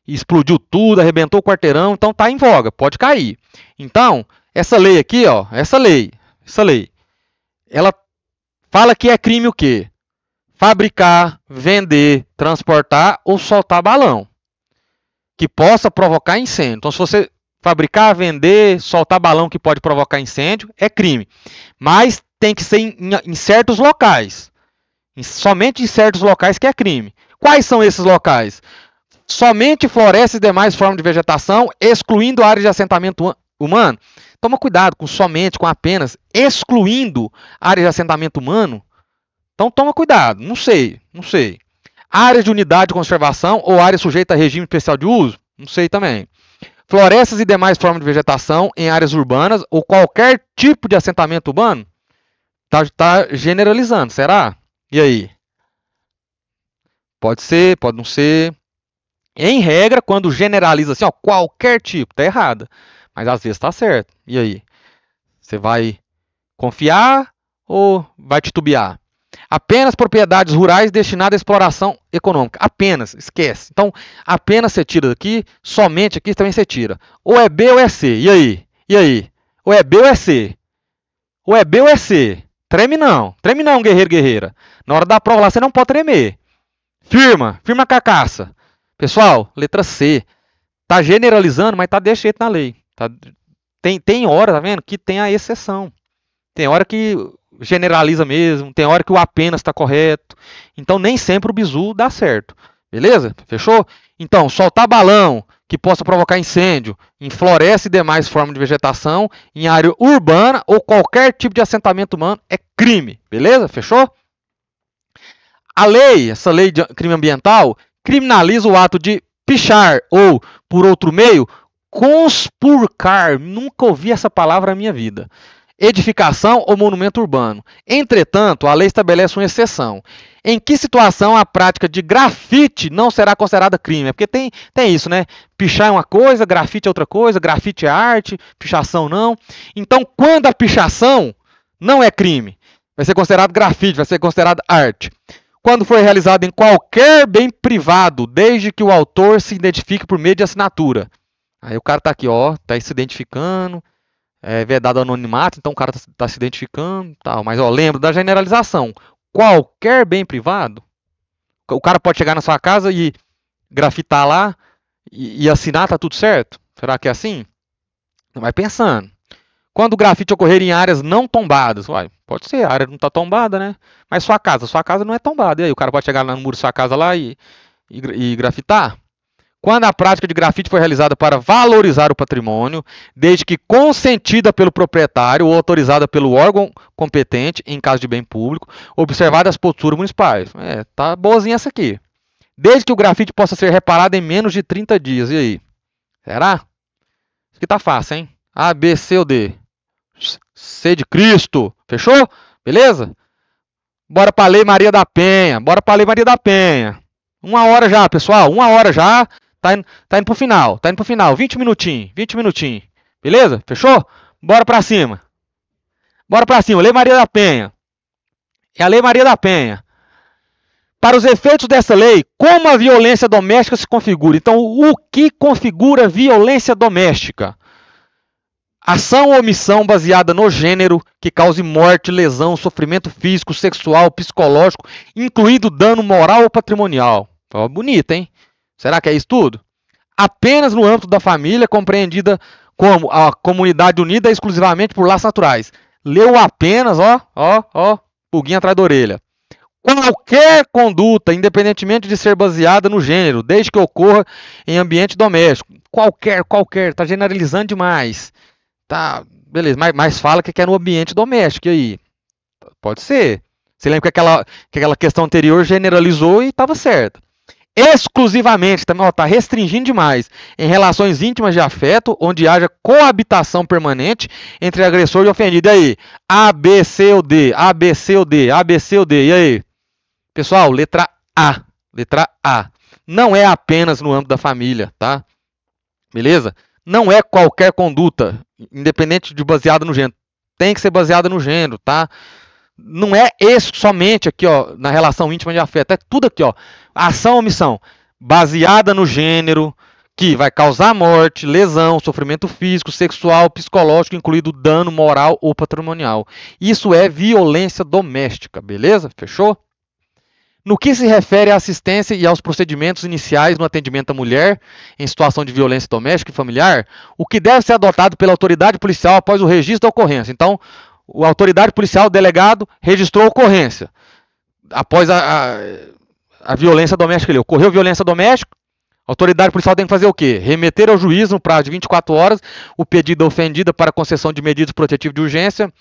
e explodiu tudo, arrebentou o quarteirão, então tá em voga, pode cair. Então, essa lei aqui, ó, essa lei, ela fala que é crime o quê? Fabricar, vender, transportar ou soltar balão que possa provocar incêndio. Então, se você fabricar, vender, soltar balão que pode provocar incêndio, é crime. Mas tem que ser em certos locais. Somente em certos locais que é crime. Quais são esses locais? Somente florestas e demais formas de vegetação, excluindo áreas de assentamento humano. Toma cuidado com somente, com apenas, excluindo áreas de assentamento humano. Então toma cuidado, não sei. Áreas de unidade de conservação ou área sujeita a regime especial de uso? Não sei também. Florestas e demais formas de vegetação em áreas urbanas ou qualquer tipo de assentamento urbano? Tá generalizando, será? E aí? Pode ser, pode não ser. Em regra, quando generaliza assim, ó, qualquer tipo, tá errado. Mas às vezes tá certo. E aí? Você vai confiar ou vai titubear? Apenas propriedades rurais destinadas à exploração econômica. Apenas, esquece. Então, apenas você tira daqui, somente aqui também você tira. Ou é B ou é C. E aí? E aí? Ou é B ou é C? Ou é B ou é C? Treme não, guerreiro, guerreira. Na hora da prova lá você não pode tremer. Firma a cacaça. Pessoal, letra C. Tá generalizando, mas tá desse jeito na lei. Tá? Tem hora, tá vendo, que tem a exceção. Tem hora que generaliza mesmo, tem hora que o apenas está correto. Então nem sempre o bizu dá certo. Beleza? Fechou? Então, soltar balão que possa provocar incêndio em floresta e demais formas de vegetação, em área urbana ou qualquer tipo de assentamento humano é crime. Beleza? Fechou? A lei, essa lei de crime ambiental, criminaliza o ato de pichar ou, por outro meio, conspurcar. Nunca ouvi essa palavra na minha vida. Edificação ou monumento urbano. Entretanto, a lei estabelece uma exceção. Em que situação a prática de grafite não será considerada crime? É porque tem isso, né? Pichar é uma coisa, grafite é outra coisa, grafite é arte, pichação não. Então, quando a pichação não é crime, vai ser considerado grafite, vai ser considerado arte. Quando for realizado em qualquer bem privado, desde que o autor se identifique por meio de assinatura. Aí o cara tá aqui, ó, tá se identificando, é vedado anonimato, então o cara tá se identificando, tal. Mas ó, lembra da generalização. Qualquer bem privado, o cara pode chegar na sua casa e grafitar lá e assinar, tá tudo certo? Será que é assim? Vai pensando. Quando o grafite ocorrer em áreas não tombadas, uai, pode ser, a área não está tombada, né? Mas sua casa não é tombada. E aí o cara pode chegar lá no muro da sua casa lá e grafitar? Quando a prática de grafite foi realizada para valorizar o patrimônio, desde que consentida pelo proprietário ou autorizada pelo órgão competente, em caso de bem público, observadas as posturas municipais. Tá boazinha essa aqui. Desde que o grafite possa ser reparado em menos de 30 dias. E aí? Será? Isso aqui tá fácil, hein? A, B, C ou D? C de Cristo. Fechou? Beleza? Bora pra Lei Maria da Penha. 1 hora já, pessoal. 1 hora já. Tá indo pro final. 20 minutinhos. Beleza? Fechou? Bora pra cima. Lei Maria da Penha. É a Lei Maria da Penha. Para os efeitos dessa lei, como a violência doméstica se configura? Então, o que configura violência doméstica? Ação ou omissão baseada no gênero que cause morte, lesão, sofrimento físico, sexual, psicológico, incluindo dano moral ou patrimonial. Bonito, hein? Será que é isso tudo? Apenas no âmbito da família, compreendida como a comunidade unida exclusivamente por laços naturais. Leu apenas, pulguinha atrás da orelha. Qualquer conduta, independentemente de ser baseada no gênero, desde que ocorra em ambiente doméstico. Qualquer, tá generalizando demais. Tá, beleza, mas fala que é no ambiente doméstico, e aí? Pode ser. Você lembra que aquela questão anterior generalizou e estava certa. Exclusivamente, também está restringindo demais, em relações íntimas de afeto, onde haja coabitação permanente entre agressor e ofendido. E aí? A, B, C ou D? E aí? Pessoal, letra A. Não é apenas no âmbito da família, tá? Beleza? Não é qualquer conduta, independente de baseada no gênero. Tem que ser baseada no gênero, tá? Não é somente aqui, ó, na relação íntima de afeto. É tudo aqui, ó. Ação ou omissão. Baseada no gênero, que vai causar morte, lesão, sofrimento físico, sexual, psicológico, incluído dano moral ou patrimonial. Isso é violência doméstica, beleza? Fechou? No que se refere à assistência e aos procedimentos iniciais no atendimento à mulher em situação de violência doméstica e familiar, o que deve ser adotado pela autoridade policial após o registro da ocorrência. Então, a autoridade policial, o delegado, registrou a ocorrência. Após a violência doméstica ali. Ocorreu violência doméstica, A autoridade policial tem que fazer o quê? Remeter ao juiz no prazo de 24 horas o pedido da ofendida para concessão de medidas protetivas de urgência.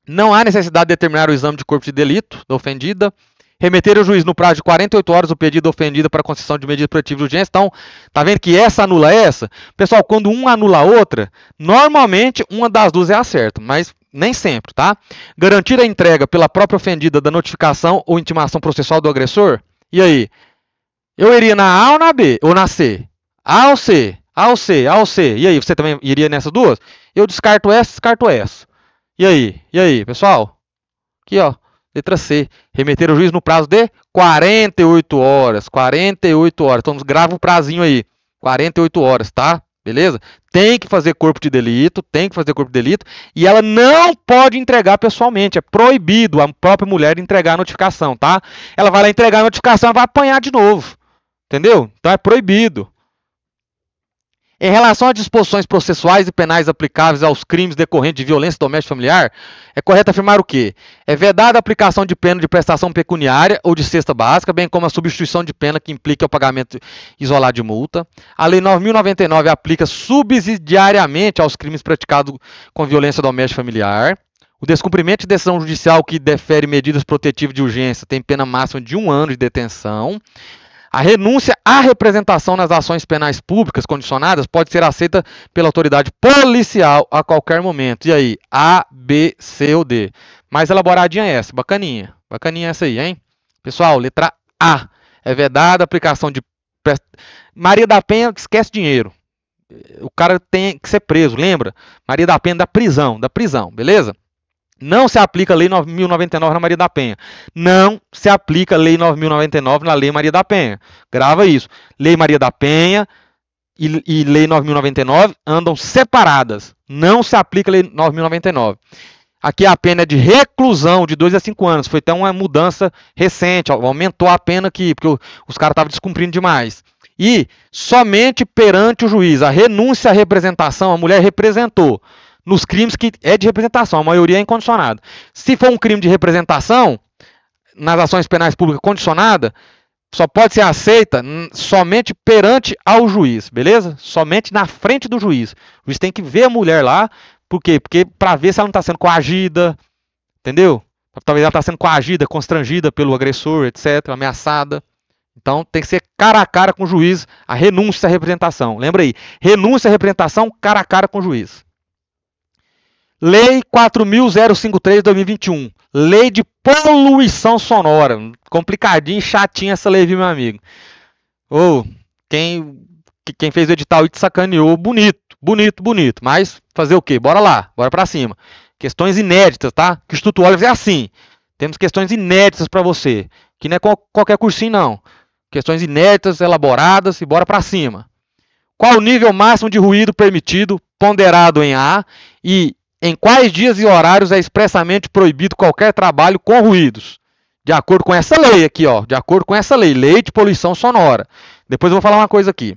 Não há necessidade de determinar o exame de corpo de delito da ofendida. Remeter ao juiz no prazo de 48 horas o pedido da ofendida para concessão de medida protetiva de urgência. Então, tá vendo que essa anula essa? Pessoal, quando uma anula a outra, normalmente uma das duas é a certa, mas nem sempre, tá? Garantir a entrega pela própria ofendida da notificação ou intimação processual do agressor. E aí? Eu iria na A ou na B? Ou na C? A ou C? A ou C? A ou C? E aí, você também iria nessas duas? Eu descarto essa, descarto essa. E aí? E aí, pessoal? Aqui, ó. Letra C. Remeter ao juiz no prazo de 48 horas. 48 horas. Então, grava um prazinho aí. 48 horas, tá? Beleza? Tem que fazer corpo de delito. Tem que fazer corpo de delito. E ela não pode entregar pessoalmente. É proibido a própria mulher entregar a notificação, tá? Ela vai lá entregar a notificação e vai apanhar de novo. Entendeu? Então é proibido. Em relação às disposições processuais e penais aplicáveis aos crimes decorrentes de violência doméstica e familiar, é correto afirmar o quê? É vedada a aplicação de pena de prestação pecuniária ou de cesta básica, bem como a substituição de pena que implica o pagamento isolado de multa. A Lei 9.099 aplica subsidiariamente aos crimes praticados com violência doméstica e familiar. O descumprimento de decisão judicial que defere medidas protetivas de urgência tem pena máxima de 1 ano de detenção. A renúncia à representação nas ações penais públicas condicionadas pode ser aceita pela autoridade policial a qualquer momento. E aí? A, B, C ou D? Mais elaboradinha essa. Bacaninha. Bacaninha essa aí, hein? Pessoal, letra A. É vedada a aplicação de... Maria da Penha esquece dinheiro. O cara tem que ser preso, lembra? Maria da Penha da prisão, beleza? Não se aplica a Lei 9.099 na Maria da Penha. Não se aplica a Lei 9.099 na Lei Maria da Penha. Grava isso. Lei Maria da Penha e Lei 9.099 andam separadas. Não se aplica a Lei 9.099. Aqui a pena é de reclusão de 2 a 5 anos. Foi até uma mudança recente. Aumentou a pena aqui, porque os caras estavam descumprindo demais. E somente perante o juiz. A renúncia à representação, a mulher representou. Nos crimes que é de representação, a maioria é incondicionada. Se for um crime de representação, nas ações penais públicas condicionada, só pode ser aceita somente perante ao juiz, beleza? Somente na frente do juiz. O juiz tem que ver a mulher lá, por quê? Porque para ver se ela não está sendo coagida, entendeu? Talvez ela está sendo coagida, constrangida pelo agressor, etc., ameaçada. Então tem que ser cara a cara com o juiz, a renúncia à representação. Lembra aí, renúncia à representação cara a cara com o juiz. Lei 4.053 de 2021. Lei de poluição sonora. Complicadinho e chatinho essa lei, viu, meu amigo? Quem fez o edital aí te sacaneou. Bonito. Mas fazer o quê? Bora lá. Bora pra cima. Questões inéditas, tá? Que o Instituto Oliver é assim. Temos questões inéditas pra você. Que não é qualquer cursinho, não. Questões inéditas, elaboradas e bora pra cima. Qual o nível máximo de ruído permitido, ponderado em A, e em quais dias e horários é expressamente proibido qualquer trabalho com ruídos? De acordo com essa lei aqui, ó. De acordo com essa lei, Lei de Poluição Sonora. Depois eu vou falar uma coisa aqui.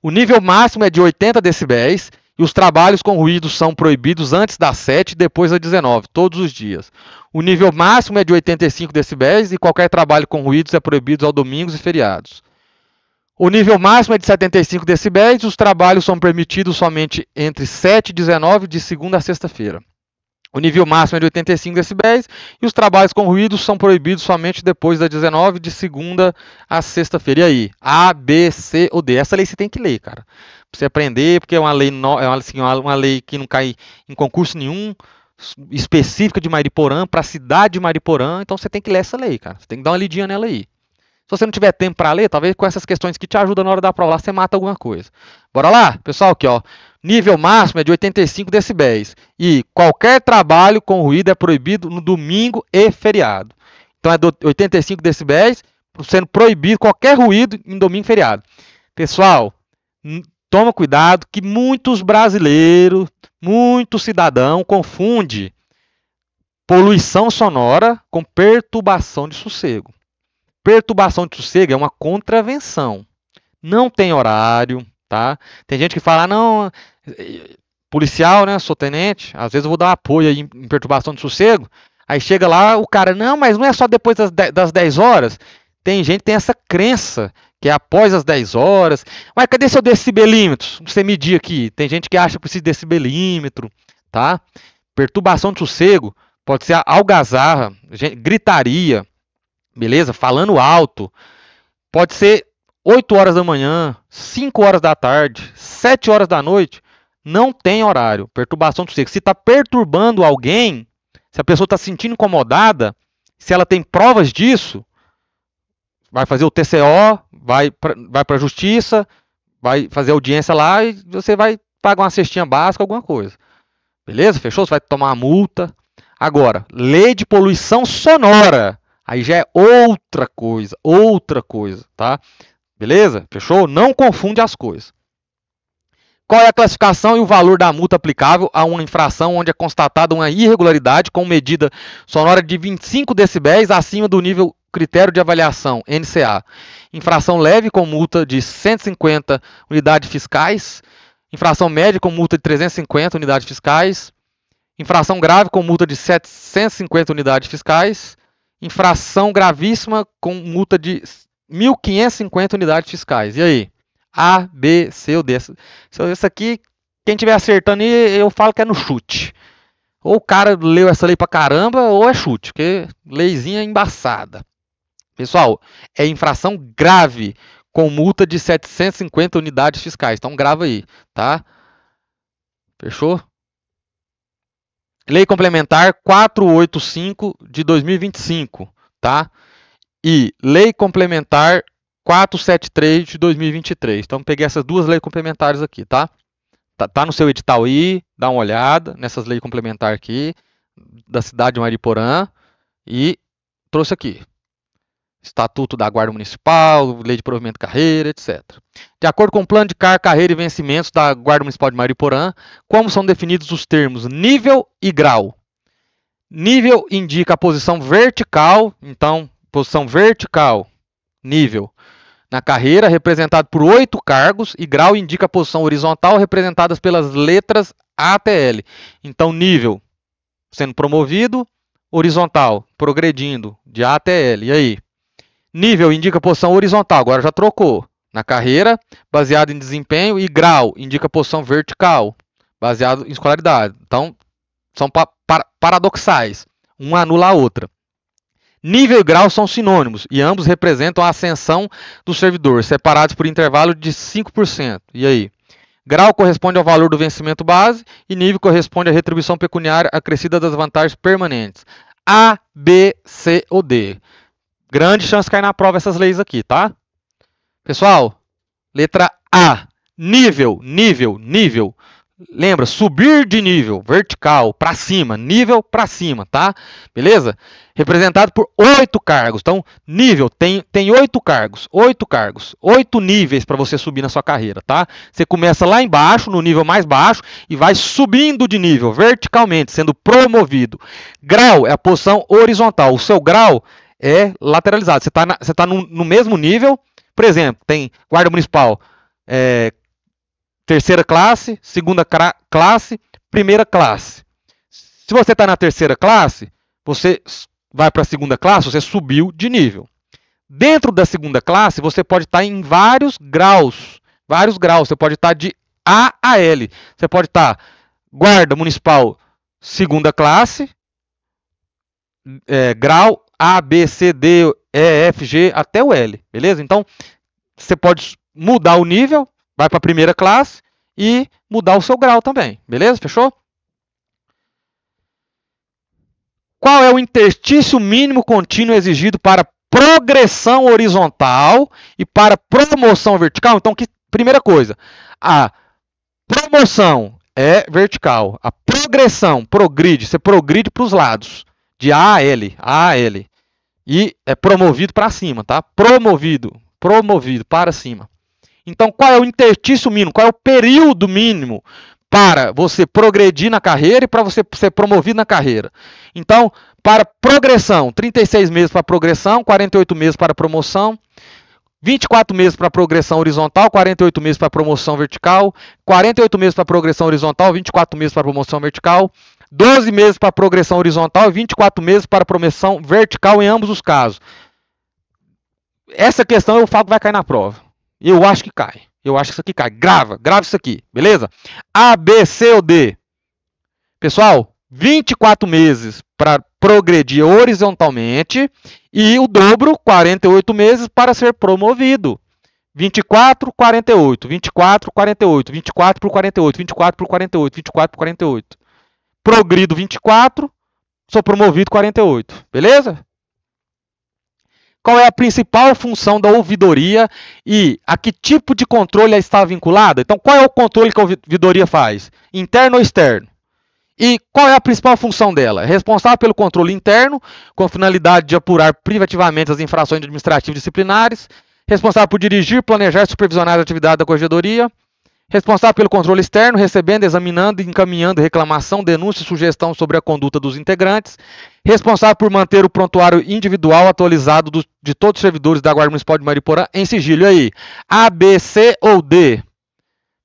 O nível máximo é de 80 decibéis e os trabalhos com ruídos são proibidos antes das 7 e depois das 19, todos os dias. O nível máximo é de 85 decibéis e qualquer trabalho com ruídos é proibido aos domingos e feriados. O nível máximo é de 75 decibéis e os trabalhos são permitidos somente entre 7 e 19 de segunda a sexta-feira. O nível máximo é de 85 decibéis e os trabalhos com ruídos são proibidos somente depois das 19 de segunda a sexta-feira. E aí? A, B, C ou D? Essa lei você tem que ler, cara. Pra você aprender, porque é uma lei, uma lei que não cai em concurso nenhum, específica de Mariporã, para a cidade de Mariporã. Então você tem que ler essa lei, cara. Você tem que dar uma lidinha nela aí. Se você não tiver tempo para ler, talvez com essas questões que te ajudam na hora da prova lá, você mata alguma coisa. Bora lá? Pessoal, aqui, ó. Nível máximo é de 85 decibéis. E qualquer trabalho com ruído é proibido no domingo e feriado. Então é 85 decibéis, sendo proibido qualquer ruído em domingo e feriado. Pessoal, toma cuidado que muitos brasileiros, muito cidadão confunde poluição sonora com perturbação de sossego. Perturbação de sossego é uma contravenção. Não tem horário, tá? Tem gente que fala, não, policial, né? Sou tenente, às vezes eu vou dar apoio aí em perturbação de sossego. Aí chega lá, o cara, não, mas não é só depois das 10 horas. Tem gente que tem essa crença que é após as 10 horas. Mas cadê seu decibelímetro? Você medir aqui. Tem gente que acha que precisa de decibelímetro, tá? Perturbação de sossego pode ser algazarra, gritaria, beleza? Falando alto. Pode ser 8 horas da manhã, 5 horas da tarde, 7 horas da noite. Não tem horário. Perturbação de sossego. Se está perturbando alguém, se a pessoa está se sentindo incomodada, se ela tem provas disso, vai fazer o TCO, vai para a justiça, vai fazer audiência lá e você vai pagar uma cestinha básica, alguma coisa. Beleza? Fechou? Você vai tomar uma multa. Agora, lei de poluição sonora. Aí já é outra coisa, tá? Beleza? Fechou? Não confunde as coisas. Qual é a classificação e o valor da multa aplicável a uma infração onde é constatada uma irregularidade com medida sonora de 25 decibéis acima do nível critério de avaliação, NCA? Infração leve com multa de 150 unidades fiscais. Infração média com multa de 350 unidades fiscais. Infração grave com multa de 750 unidades fiscais. Infração gravíssima com multa de 1.550 unidades fiscais. E aí? A, B, C ou D. Isso aqui, quem estiver acertando aí, eu falo que é no chute. Ou o cara leu essa lei pra caramba, ou é chute, porque leizinha embaçada. Pessoal, é infração grave, com multa de 750 unidades fiscais. Então grava aí, tá? Fechou? Lei Complementar 485 de 2025, tá? E Lei Complementar 473 de 2023. Então, peguei essas duas leis complementares aqui, tá? Tá no seu edital aí, dá uma olhada nessas leis complementares aqui, da cidade de Mariporã, e trouxe aqui. Estatuto da Guarda Municipal, Lei de Provimento de Carreira, etc. De acordo com o plano de carreira e vencimentos da Guarda Municipal de Mariporã, como são definidos os termos nível e grau? Nível indica a posição vertical, então, posição vertical, nível, na carreira, representado por 8 cargos, e grau indica a posição horizontal, representadas pelas letras A até L. Então, nível, sendo promovido, horizontal, progredindo, de A até L. E aí? Nível indica a posição horizontal, agora já trocou. Na carreira, baseado em desempenho, e grau indica a posição vertical, baseado em escolaridade. Então, são paradoxais. Uma anula a outra. Nível e grau são sinônimos, e ambos representam a ascensão do servidor, separados por intervalo de 5%. E aí? Grau corresponde ao valor do vencimento base, e nível corresponde à retribuição pecuniária acrescida das vantagens permanentes. A, B, C ou D. Grande chance de cair na prova essas leis aqui, tá? Pessoal, letra A. Nível. Lembra, subir de nível, vertical, para cima, nível para cima, tá? Beleza? Representado por 8 cargos. Então, nível tem 8 cargos, 8 níveis para você subir na sua carreira, tá? Você começa lá embaixo, no nível mais baixo, e vai subindo de nível, verticalmente, sendo promovido. Grau é a posição horizontal. O seu grau é lateralizado. Você tá no mesmo nível. Por exemplo, tem guarda municipal, terceira classe, segunda classe, primeira classe. Se você está na terceira classe, você vai para a segunda classe, você subiu de nível. Dentro da segunda classe, você pode estar em vários graus. Você pode estar de A a L. Você pode estar guarda municipal, segunda classe, grau A, B, C, D, E, F, G, até o L. Beleza? Então, você pode mudar o nível, vai para a primeira classe e mudar o seu grau também. Beleza? Fechou? Qual é o interstício mínimo contínuo exigido para progressão horizontal e para promoção vertical? Então, primeira coisa, a promoção é vertical. A progressão, você progride para os lados, de A a L. E é promovido para cima, tá? Promovido para cima. Então, qual é o interstício mínimo? Qual é o período mínimo para você progredir na carreira e para você ser promovido na carreira? Então, para progressão, 36 meses para progressão, 48 meses para promoção, 24 meses para progressão horizontal, 48 meses para promoção vertical, 48 meses para progressão horizontal, 24 meses para promoção vertical, 12 meses para progressão horizontal e 24 meses para promoção vertical em ambos os casos. Essa questão eu falo que vai cair na prova. Eu acho que cai. Eu acho que isso aqui cai. Grava isso aqui, beleza? A, B, C ou D? Pessoal, 24 meses para progredir horizontalmente e o dobro, 48 meses, para ser promovido. 24, 48, 24, 48, 24 por 48, 24 por 48, 24 por 48. Progrido 24, sou promovido 48, beleza? Qual é a principal função da ouvidoria e a que tipo de controle ela está vinculada? Então, qual é o controle que a ouvidoria faz? Interno ou externo? E qual é a principal função dela? É responsável pelo controle interno, com a finalidade de apurar privativamente as infrações administrativas disciplinares, responsável por dirigir, planejar e supervisionar a atividade da corregedoria, responsável pelo controle externo, recebendo, examinando e encaminhando reclamação, denúncia e sugestão sobre a conduta dos integrantes, responsável por manter o prontuário individual atualizado de todos os servidores da Guarda Municipal de Mariporã em sigilo. Aí, A, B, C ou D?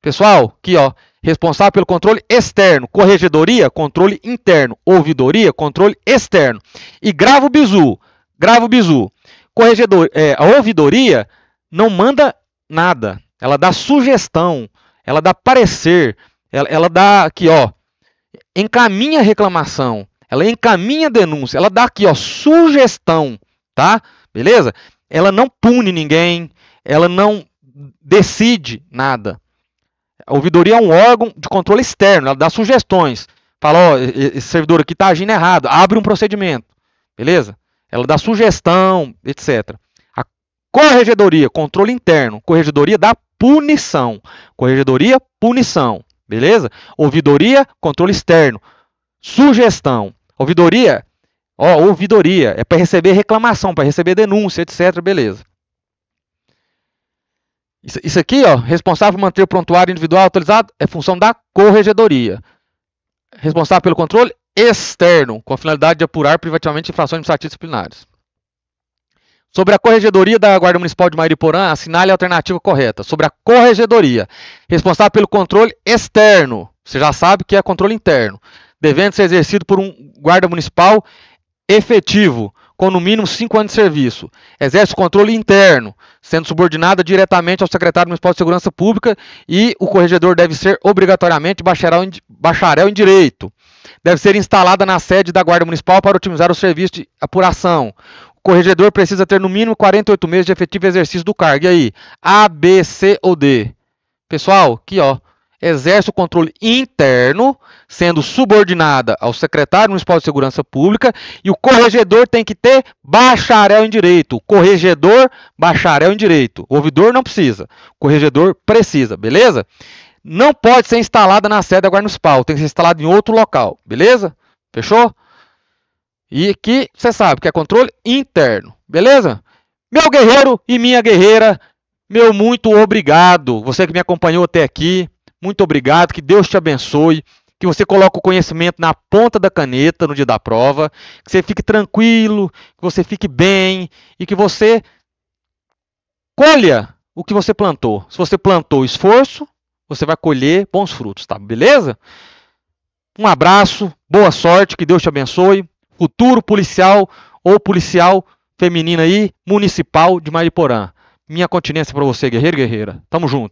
Pessoal, aqui ó, responsável pelo controle externo, corregedoria, controle interno, ouvidoria, controle externo. E grava o bizu. A ouvidoria não manda nada, ela dá sugestão, ela dá parecer, ela dá aqui ó, encaminha reclamação, ela encaminha denúncia, ela dá aqui ó, sugestão, tá? Beleza? Ela não pune ninguém, ela não decide nada. A ouvidoria é um órgão de controle externo, ela dá sugestões. Fala, ó, esse servidor aqui está agindo errado, abre um procedimento. Beleza? Ela dá sugestão, etc. A corregedoria, controle interno. Corregedoria dá punição. Corregedoria, punição. Beleza? Ouvidoria, controle externo. Sugestão. Ouvidoria, ouvidoria é para receber reclamação, para receber denúncia, etc. Beleza. Isso aqui, ó, responsável por manter o prontuário individual atualizado, é função da corregedoria. Responsável pelo controle externo, com a finalidade de apurar privativamente infrações administrativas disciplinares. Sobre a corregedoria da Guarda Municipal de Mariporã, assinale a alternativa correta. Sobre a corregedoria, responsável pelo controle externo, você já sabe que é controle interno, devendo ser exercido por um guarda municipal efetivo, com no mínimo 5 anos de serviço. Exerce o controle interno, sendo subordinada diretamente ao secretário municipal de Segurança Pública, e o corregedor deve ser obrigatoriamente bacharel em Direito. Deve ser instalada na sede da Guarda Municipal para otimizar o serviço de apuração. O corregedor precisa ter no mínimo 48 meses de efetivo exercício do cargo. E aí? A, B, C ou D? Pessoal, aqui ó, exerce o controle interno, sendo subordinada ao secretário municipal de Segurança Pública, e o corregedor tem que ter bacharel em Direito. Corregedor, bacharel em Direito. O ouvidor não precisa, o corregedor precisa, beleza? Não pode ser instalada na sede da Guarda Municipal, tem que ser instalada em outro local, beleza? Fechou? E aqui você sabe que é controle interno, beleza? Meu guerreiro e minha guerreira, meu muito obrigado. Você que me acompanhou até aqui, muito obrigado, que Deus te abençoe, que você coloque o conhecimento na ponta da caneta no dia da prova, que você fique tranquilo, que você fique bem e que você colha o que você plantou. Se você plantou esforço, você vai colher bons frutos, tá? Beleza? Um abraço, boa sorte, que Deus te abençoe. Futuro policial ou policial feminina aí, municipal de Mariporã. Minha continência para você, guerreiro e guerreira. Tamo junto.